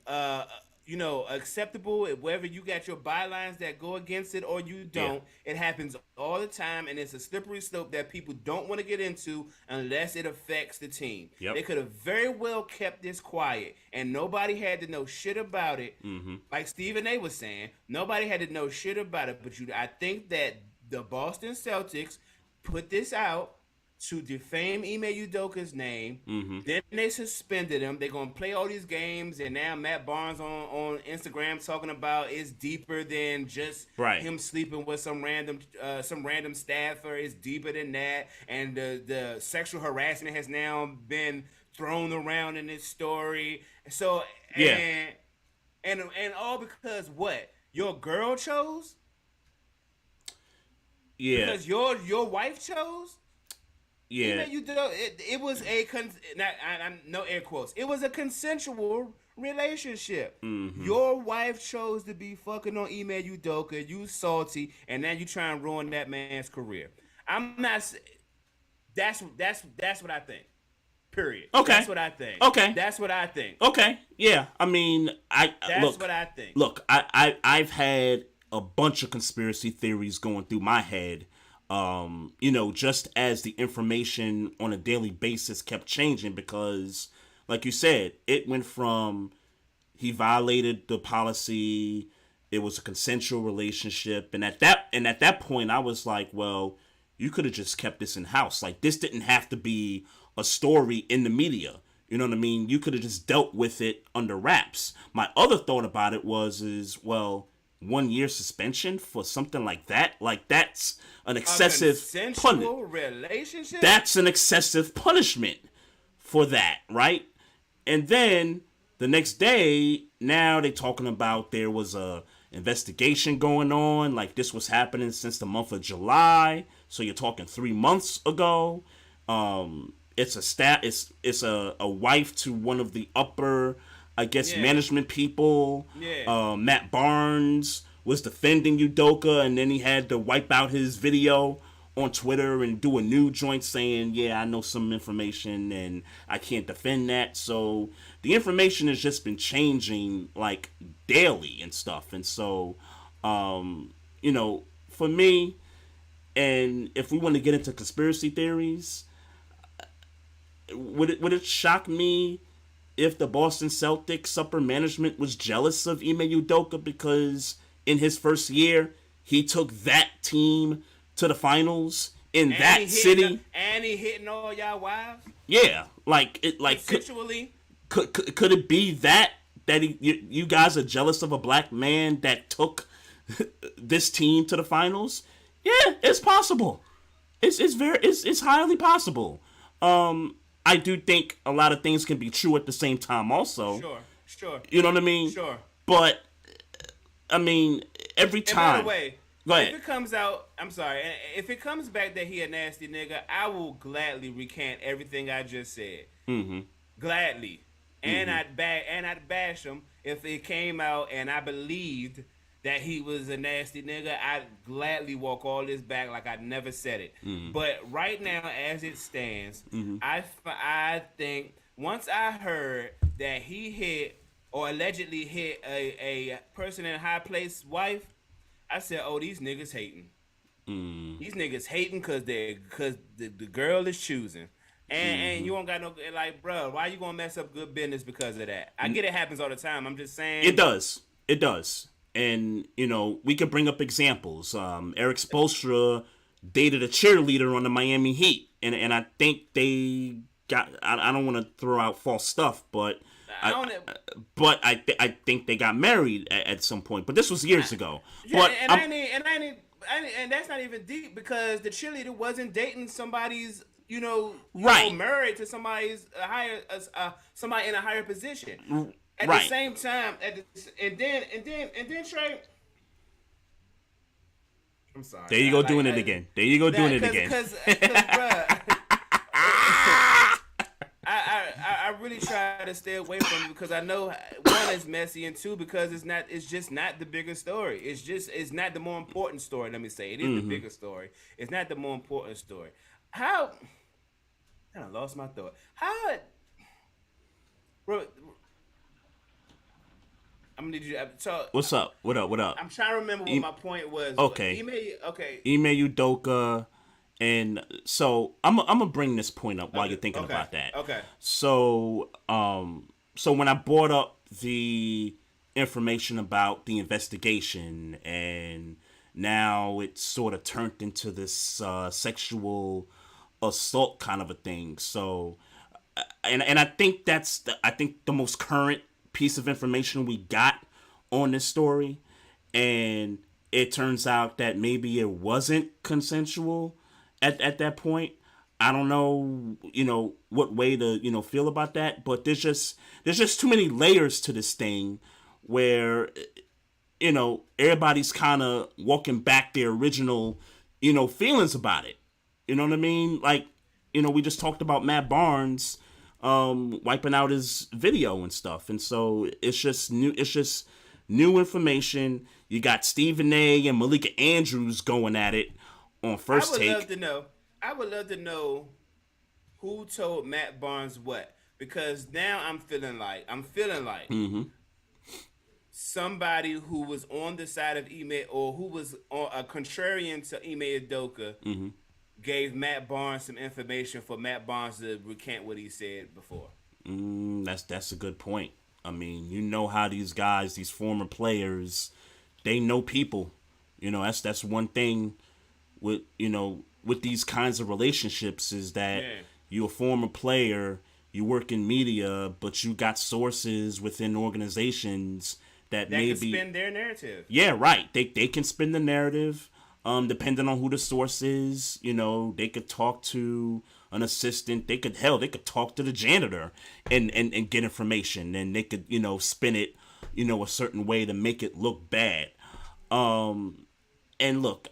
acceptable, whether you got your bylines that go against it or you don't. It happens all the time, and it's a slippery slope that people don't want to get into unless it affects the team. They could have very well kept this quiet, and nobody had to know shit about it. Like Stephen A was saying, nobody had to know shit about it. But I think that the Boston Celtics put this out to defame Ime Udoka's name. Then they suspended him. They're gonna play all these games, and now Matt Barnes on Instagram talking about it's deeper than just him sleeping with some random staffer. It's deeper than that, and the sexual harassment has now been thrown around in this story. So and all because what your girl chose? Because your wife chose. It was no air quotes. It was a consensual relationship. Your wife chose to be fucking on Ime Udoka. You salty, and now you try and ruin that man's career. I'm not. That's what I think. Period. Okay. That's what I think. Okay. That's what I think. Okay. Yeah. I mean, That's what I think. Look, I've had a bunch of conspiracy theories going through my head. Just as the information on a daily basis kept changing, because like you said, it went from he violated the policy, it was a consensual relationship, and at that point I was like, well, you could have just kept this in house. Like, this didn't have to be a story in the media. You know what I mean? You could have just dealt with it under wraps. My other thought about it is 1 year suspension for something like that. Like, that's an excessive relationship. That's an excessive punishment for that, right? And then the next day, now they're talking about there was a investigation going on. Like, this was happening since the month of July. So you're talking 3 months ago. It's a wife to one of the upper, I guess, management people. Matt Barnes was defending Udoka, and then he had to wipe out his video on Twitter and do a new joint saying, I know some information and I can't defend that. So the information has just been changing like daily and stuff. And so, for me, and if we want to get into conspiracy theories, would it shock me if the Boston Celtics upper management was jealous of Ime Udoka because in his first year he took that team to the finals in that city, and he hitting all y'all wives? Yeah, consensually. Could it be that you guys are jealous of a black man that took this team to the finals? Yeah, it's possible. It's highly possible. I do think a lot of things can be true at the same time also. Sure. You know what I mean? Sure. But, I mean, every time... And by the way, go ahead. If it comes out... I'm sorry. If it comes back that he a nasty nigga, I will gladly recant everything I just said. Gladly. And I'd bash him if it came out and I believed that he was a nasty nigga. I'd gladly walk all this back like I never said it. But right now, as it stands, I think once I heard that he hit or allegedly hit a person in a high place wife, I said, oh, these niggas hating. These niggas hating because the girl is choosing. And you don't got no, like, bro, why you gonna mess up good business because of that? I get it happens all the time. I'm just saying. It does. And we could bring up examples. Eric Spoelstra dated a cheerleader on the Miami Heat, and I think they got. I don't want to throw out false stuff, but I think they got married at some point. But this was years ago. Yeah, But and that's not even deep because the cheerleader wasn't dating somebody's, Right. married to somebody's somebody in a higher position. At Right. the same time, and then Trey. I'm sorry. There you go, doing it again. There you go, doing it again. Because, bruh, I really try to stay away from it because I know one is messy and two because it's just not the bigger story. It's not the more important story. Let me say it is the bigger story. It's not the more important story. How? I lost my thought. How? Bro, I'm gonna need you. So What's up? What up? What up? I'm trying to remember what my point was. Okay. Ime Udoka, and so I'm gonna bring this point up while you're thinking about that. Okay. So so when I brought up the information about the investigation, and now it's sort of turned into this sexual assault kind of a thing. So, and I think I think the most current piece of information we got on this story, and it turns out that maybe it wasn't consensual at that point. I don't know, what way to, feel about that, but there's just too many layers to this thing where, everybody's kind of walking back their original, feelings about it. You know what I mean? Like, we just talked about Matt Barnes wiping out his video and stuff, and so it's just new information. You got Stephen A and Malika Andrews going at it on First Take. I would love to know who told Matt Barnes what, because now I'm feeling like somebody who was on the side of Ime, or who was a contrarian to Ime Udoka, gave Matt Barnes some information for Matt Barnes to recant what he said before. That's a good point. I mean, how these guys, these former players, they know people. That's one thing with with these kinds of relationships, is that you're a former player, you work in media, but you got sources within organizations that maybe can spin their narrative. Yeah, right. They can spin the narrative. Depending on who the source is, they could talk to an assistant. They could talk to the janitor and get information, and they could, spin it, a certain way to make it look bad. And look,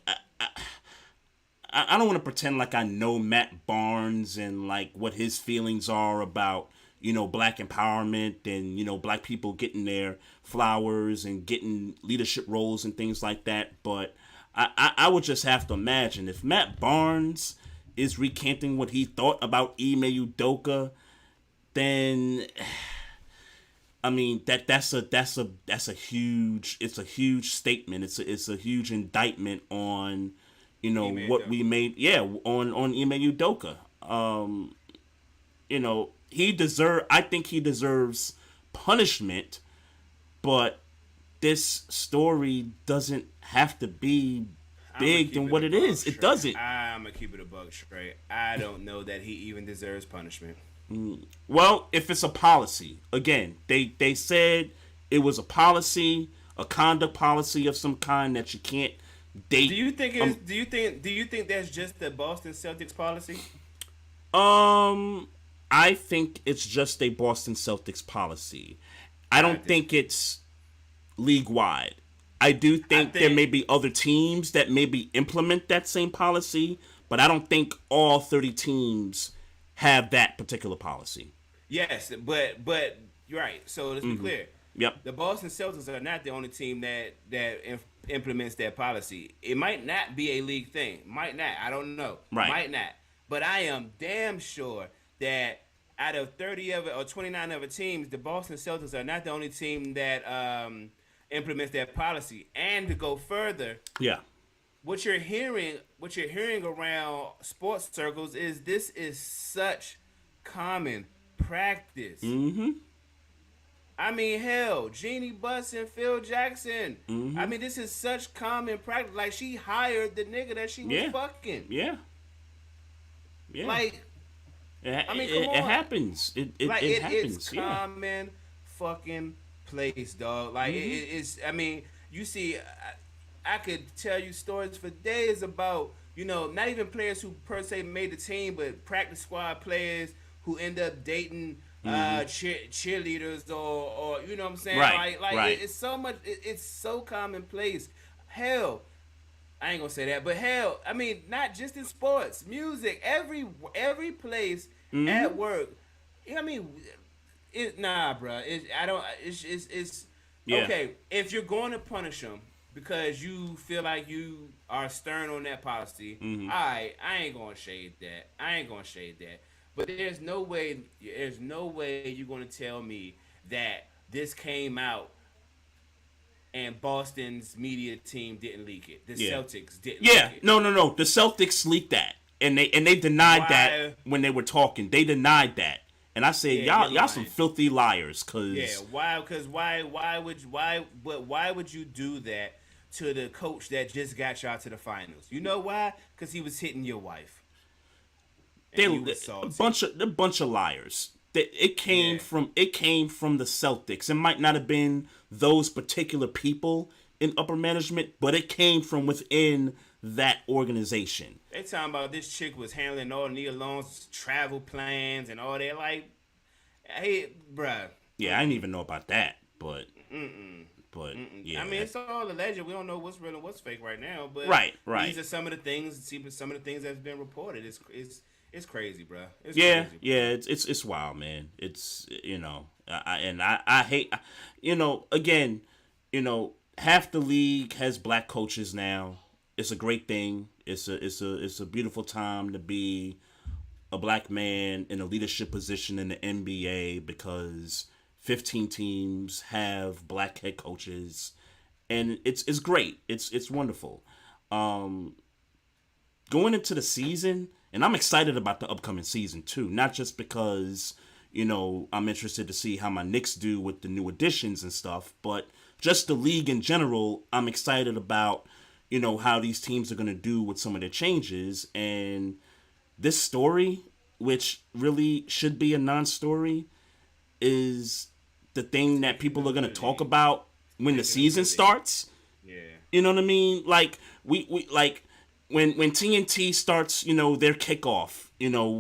I don't want to pretend like I know Matt Barnes and like what his feelings are about, black empowerment and, black people getting their flowers and getting leadership roles and things like that. But I would just have to imagine if Matt Barnes is recanting what he thought about Ime Udoka, then I mean that's a huge statement. It's a huge indictment on what we made on Ime Udoka. I think he deserves punishment, but this story doesn't have to be big than what it is. It doesn't. I'm gonna keep it a bug straight. I don't know that he even deserves punishment. Well, if it's a policy, again, they said it was a policy, a conduct policy of some kind that you can't date. Do you think do you think that's just the Boston Celtics policy? I think it's just a Boston Celtics policy. I don't think it's league wide. I do think there may be other teams that maybe implement that same policy, but I don't think all 30 teams have that particular policy. Yes, but you're right. So let's be clear. Yep. The Boston Celtics are not the only team that implements that policy. It might not be a league thing. Might not. I don't know. Right. Might not. But I am damn sure that out of 30 other or 29 other teams, the Boston Celtics are not the only team that implements that policy. And to go further, what you're hearing around sports circles is this is such common practice. I mean, hell, Jeannie Buss and Phil Jackson. I Mm-hmm. mean, this is such common practice. Like, she hired the nigga that she was Yeah. fucking. Yeah. Yeah. Like, I mean, come It on. happens. Like, It it's happens. Yeah. common fucking place, dog. Like, Mm-hmm. it's, I mean, you see, I could tell you stories for days about, not even players who per se made the team, but practice squad players who end up dating Mm-hmm. cheerleaders or you know what I'm saying? Right. Like Right. it's so much. It's so commonplace. Hell, I ain't gonna say that, but hell, I mean, not just in sports, music, every place Mm-hmm. at work. You know what I mean? Nah, bro. I don't. It's Yeah. okay if you're going to punish them because you feel like you are stern on that policy. Mm-hmm. All right, I ain't gonna shade that. I ain't gonna shade that. But there's no way. There's no way you're gonna tell me that this came out and Boston's media team didn't leak it. The Yeah. Celtics didn't Yeah. leak it. No. No. No. The Celtics leaked that, and they denied that Why? when they were talking. They denied that, and I said, Yeah, you're y'all some lying. filthy liars, Yeah, cause why? Because why would you do that to the coach that just got y'all to the finals? You know why? Because he was hitting your wife, they and you was salty. a bunch of liars. It Yeah, came from the Celtics. It might not have been those particular people in upper management, but it came from within that organization. they talking about this chick was handling all Nia Long's travel plans and all that. Like, hey, bruh. Yeah, I didn't even know about that, but I yeah, mean, it's all alleged. We don't know what's real and what's fake right now. But right. these are some of the things. Some of the things that's been reported. It's crazy, bro. It's Yeah, crazy. yeah, it's wild, man. It's I hate again, half the league has black coaches now. It's a great thing. It's a beautiful time to be a black man in a leadership position in the NBA because 15 teams have black head coaches, and it's great. It's wonderful. Um, Going into the season, and I'm excited about the upcoming season too. Not just because I'm interested to see how my Knicks do with the new additions and stuff, but just the league in general. I'm excited about how these teams are going to do with some of their changes, and this story, which really should be a non-story, is the thing that Taking people them are going to to the talk league. about when the Taking them to season the league. starts. Yeah. You know what I mean? Like we like when TNT starts, their kickoff,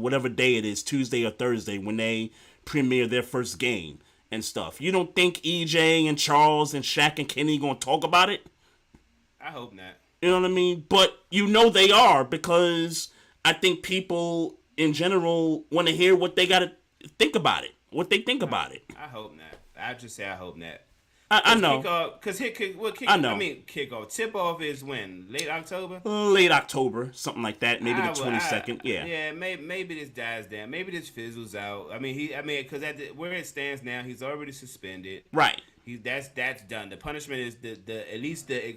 whatever day it is, Tuesday or Thursday, when they premiere their first game and stuff. You don't think EJ and Charles and Shaq and Kenny gonna talk about it? I hope not. You know what I mean? But they are, because I think people in general want to hear what they gotta think about it, what they think about it. I hope not. I just say I hope not. I Cause know. kickoff, cause I know. I mean kickoff. Tip off is when late October. Late October, something like that, maybe the I would- 22nd. Yeah. Yeah. Maybe this dies down. Maybe this fizzles out. I mean, because where it stands now, he's already suspended. Right. That's done. The punishment is the at least the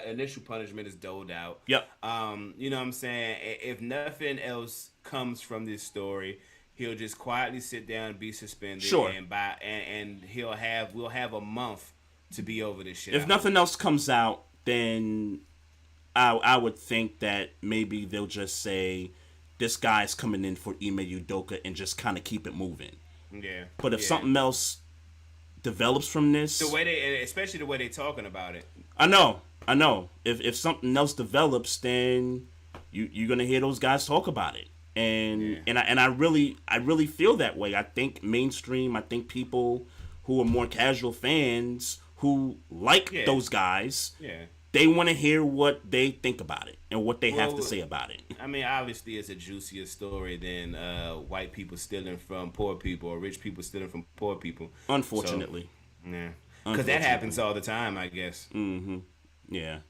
initial punishment is doled out. Yep. You know what I'm saying? If nothing else comes from this story, he'll just quietly sit down and be suspended. Sure. And we'll have a month to be over this shit. If nothing else comes out, then I would think that maybe they'll just say this guy's coming in for Ime Udoka and just kind of keep it moving. Yeah. But if yeah. something else develops from this, the way especially the way they're talking about it. I know. If something else develops, then you're gonna hear those guys talk about it, and I really feel that way. I think mainstream. I think people who are more casual fans who like those guys, they want to hear what they think about it and what they have to say about it. I mean, obviously, it's a juicier story than white people stealing from poor people or rich people stealing from poor people. Unfortunately. So, yeah. Because that happens all the time, I guess. Mm-hmm. Yeah.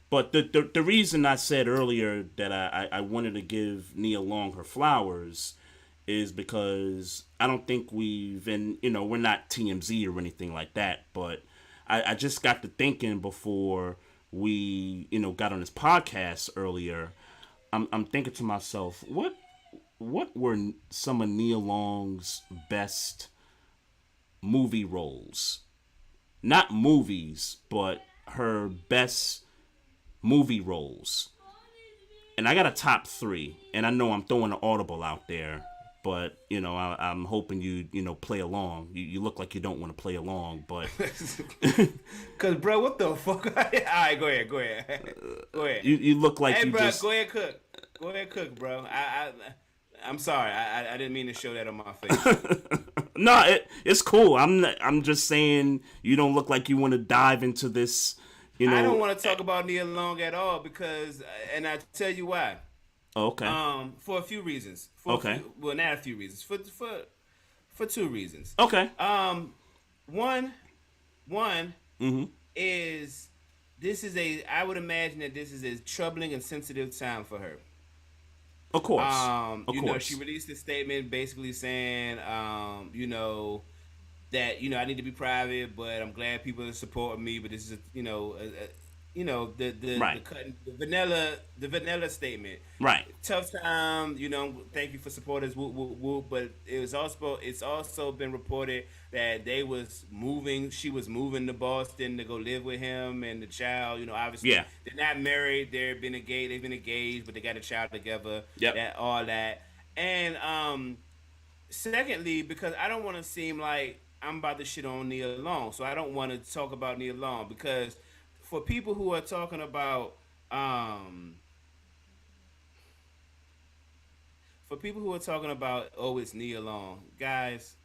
But the reason I said earlier that I wanted to give Nia Long her flowers is because I don't think we're not TMZ or anything like that, but I just got to thinking before we, got on this podcast earlier. I'm thinking to myself, what were some of Nia Long's best movie roles. Not movies, but her best movie roles. And I got a top 3, and I know I'm throwing an audible out there, but I'm hoping you play along. You look like you don't want to play along, but cause bro, what the fuck? All right, go ahead. Go ahead. You look like hey, you bro, just go ahead, cook, bro. I'm sorry, I didn't mean to show that on my face. No, it's cool. I'm just saying you don't look like you want to dive into this. I don't want to talk about Nia Long at all because, and I tell you why. Okay. For a few reasons. Okay. Not a few reasons. For 2 reasons. Okay. One Mm-hmm. is I would imagine that this is a troubling and sensitive time for her. Of course. She released a statement basically saying, that I need to be private, but I'm glad people are supporting me. But this is the vanilla statement. Right. Tough time. Thank you for supporters. Whoop, whoop, whoop. But it's also been reported that she was moving to Boston to go live with him and the child. Obviously, yeah. They're not married. They've been engaged, but they got a child together. Yep. All that. And secondly, because I don't want to seem like I'm about to shit on Nia Long, so I don't want to talk about Nia Long, because for people who are talking about it's Nia Long, guys,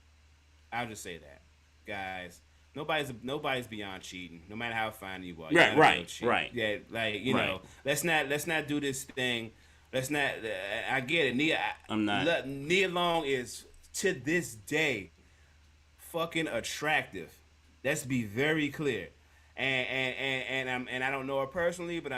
I'll just say that, guys, nobody's beyond cheating, no matter how fine you are. Right. Yeah, like let's not do this thing. Let's not. I get it. I'm not. Nia Long is to this day fucking attractive. Let's be very clear. And I don't know her personally, but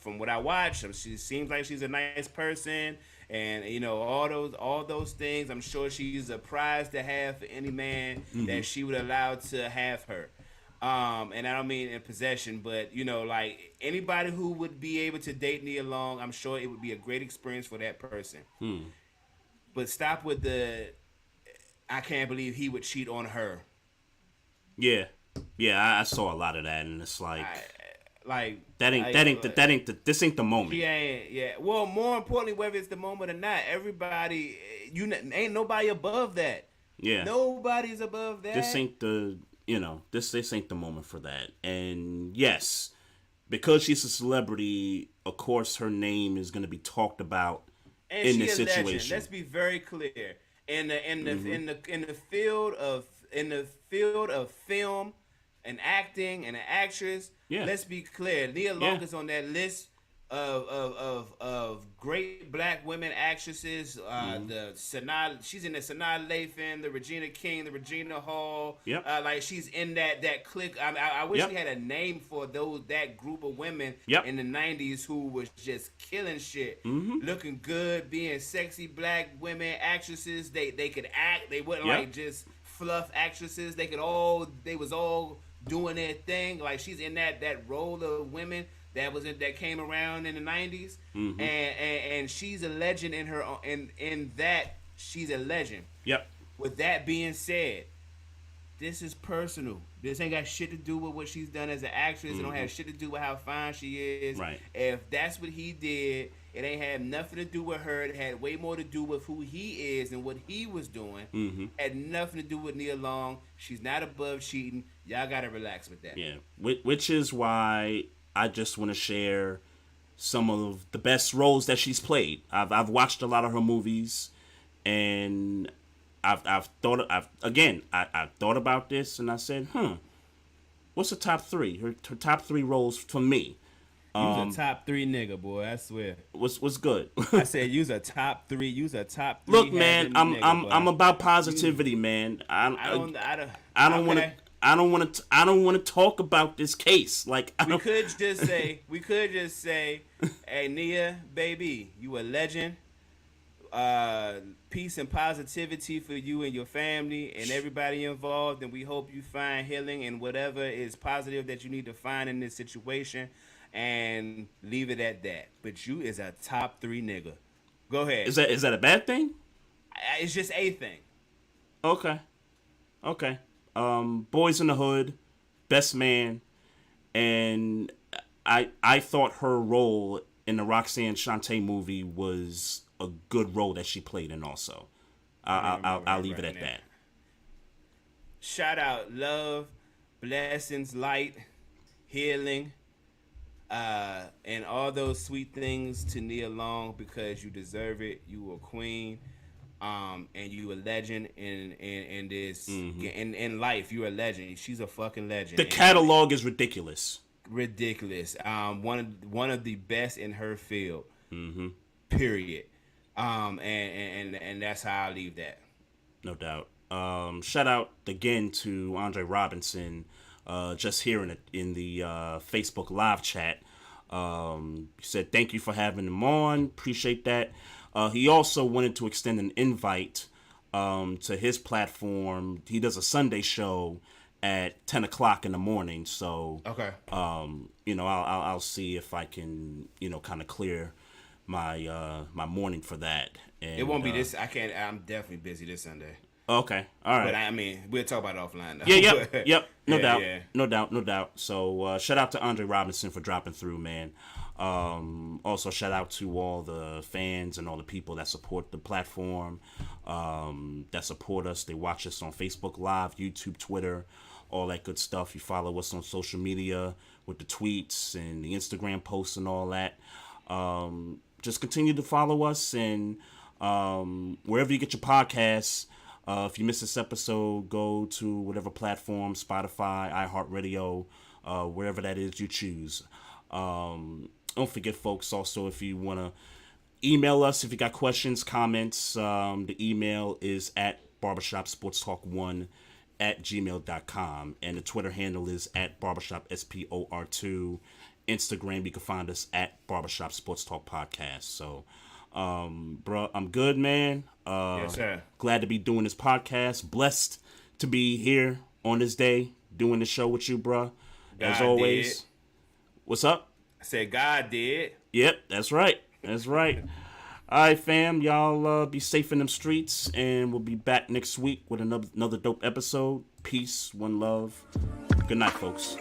from what I watch, she seems like she's a nice person, and all those things. I'm sure she's a prize to have for any man that she would allow to have her. And I don't mean in possession, but like anybody who would be able to date Nia Long, I'm sure it would be a great experience for that person. But stop with the I can't believe he would cheat on her. Yeah, I saw a lot of that, and it's like, this ain't the moment. Yeah. Well, more importantly, whether it's the moment or not, everybody, ain't nobody above that. Yeah, nobody's above that. This ain't this ain't the moment for that. And yes, because she's a celebrity, of course her name is going to be talked about in this situation. Legend. Let's be very clear. In the field of film and acting and an actress, let's be clear. Nia Long is on that list of great black women actresses. She's in the Sanaa Lathan, the Regina King, the Regina Hall. Like she's in that clique. I wish we had a name for that group of women in the 90s who was just killing shit, looking good, being sexy black women actresses. They could act. They wasn't like just fluff actresses. They was all doing their thing. Like she's in that role of women that came around in the 90s, and she's a legend in her in that she's a legend. With that being said, this is personal. This ain't got shit to do with what she's done as an actress. It don't have shit to do with how fine she is. Right. If that's what he did, it ain't had nothing to do with her. It had way more to do with who he is and what he was doing. Had nothing to do with Nia Long. She's not above cheating. Y'all gotta relax with that. Yeah, which is why I just want to share some of the best roles that she's played. I've watched a lot of her movies, and I've thought about this, and I said, what's the top 3? Her top 3 roles for me. You's a top 3 nigga, boy. I swear. What's good? I said you's a top 3. You's a top 3. Look, man, I'm about positivity, man. I don't want to. I don't want to talk about this case. Like we could just say, hey Nia, baby, you a legend. Peace and positivity for you and your family and everybody involved, and we hope you find healing and whatever is positive that you need to find in this situation, and leave it at that. But you is a top 3 nigga. Go ahead. Is that a bad thing? It's just a thing. Okay. Okay. Boys in the Hood, Best Man, and I thought her role in the Roxanne Shante movie was a good role that she played in. Also, I don't remember I'll her leave it right at now. that. Shout out love, blessings, light, healing, and all those sweet things to Nia Long because you deserve it. You a queen, and you a legend in this in life. You a legend. She's a fucking legend. The catalog is ridiculous. Ridiculous. One of the best in her field. Period. And that's how I leave that. No doubt. Shout out again to Andre Robinson. Just here in the Facebook live chat. He said thank you for having him on. Appreciate that. He also wanted to extend an invite to his platform. He does a Sunday show at 10 o'clock in the morning. So, Okay. I'll see if I can, kind of clear my morning for that. And, It won't be this. I can't. I'm definitely busy this Sunday. Okay. All right. But I mean, we'll talk about it offline. Though. Yeah. Yep. No Yeah, doubt. yeah. No doubt. So shout out to Andre Robinson for dropping through, man. Also shout out to all the fans and all the people that support the platform, that support us. They watch us on Facebook Live, YouTube, Twitter, all that good stuff. You follow us on social media with the tweets and the Instagram posts and all that. Just continue to follow us, and wherever you get your podcasts. If you missed this episode, go to whatever platform, Spotify, iHeartRadio, wherever that is you choose. Don't forget, folks, also, if you want to email us, if you got questions, comments, the email is at barbershopsportstalk1@gmail.com. And the Twitter handle is at barbershopspor2. Instagram, you can find us at Barbershop Sports Talk Podcast. So, bro, I'm good, man. Yes, sir. Glad to be doing this podcast. Blessed to be here on this day doing the show with you, bro. As God always. did. What's up? I said God did. Yep, that's right. That's right. All right, fam. Y'all be safe in them streets, and we'll be back next week with another dope episode. Peace, one love. Good night, folks.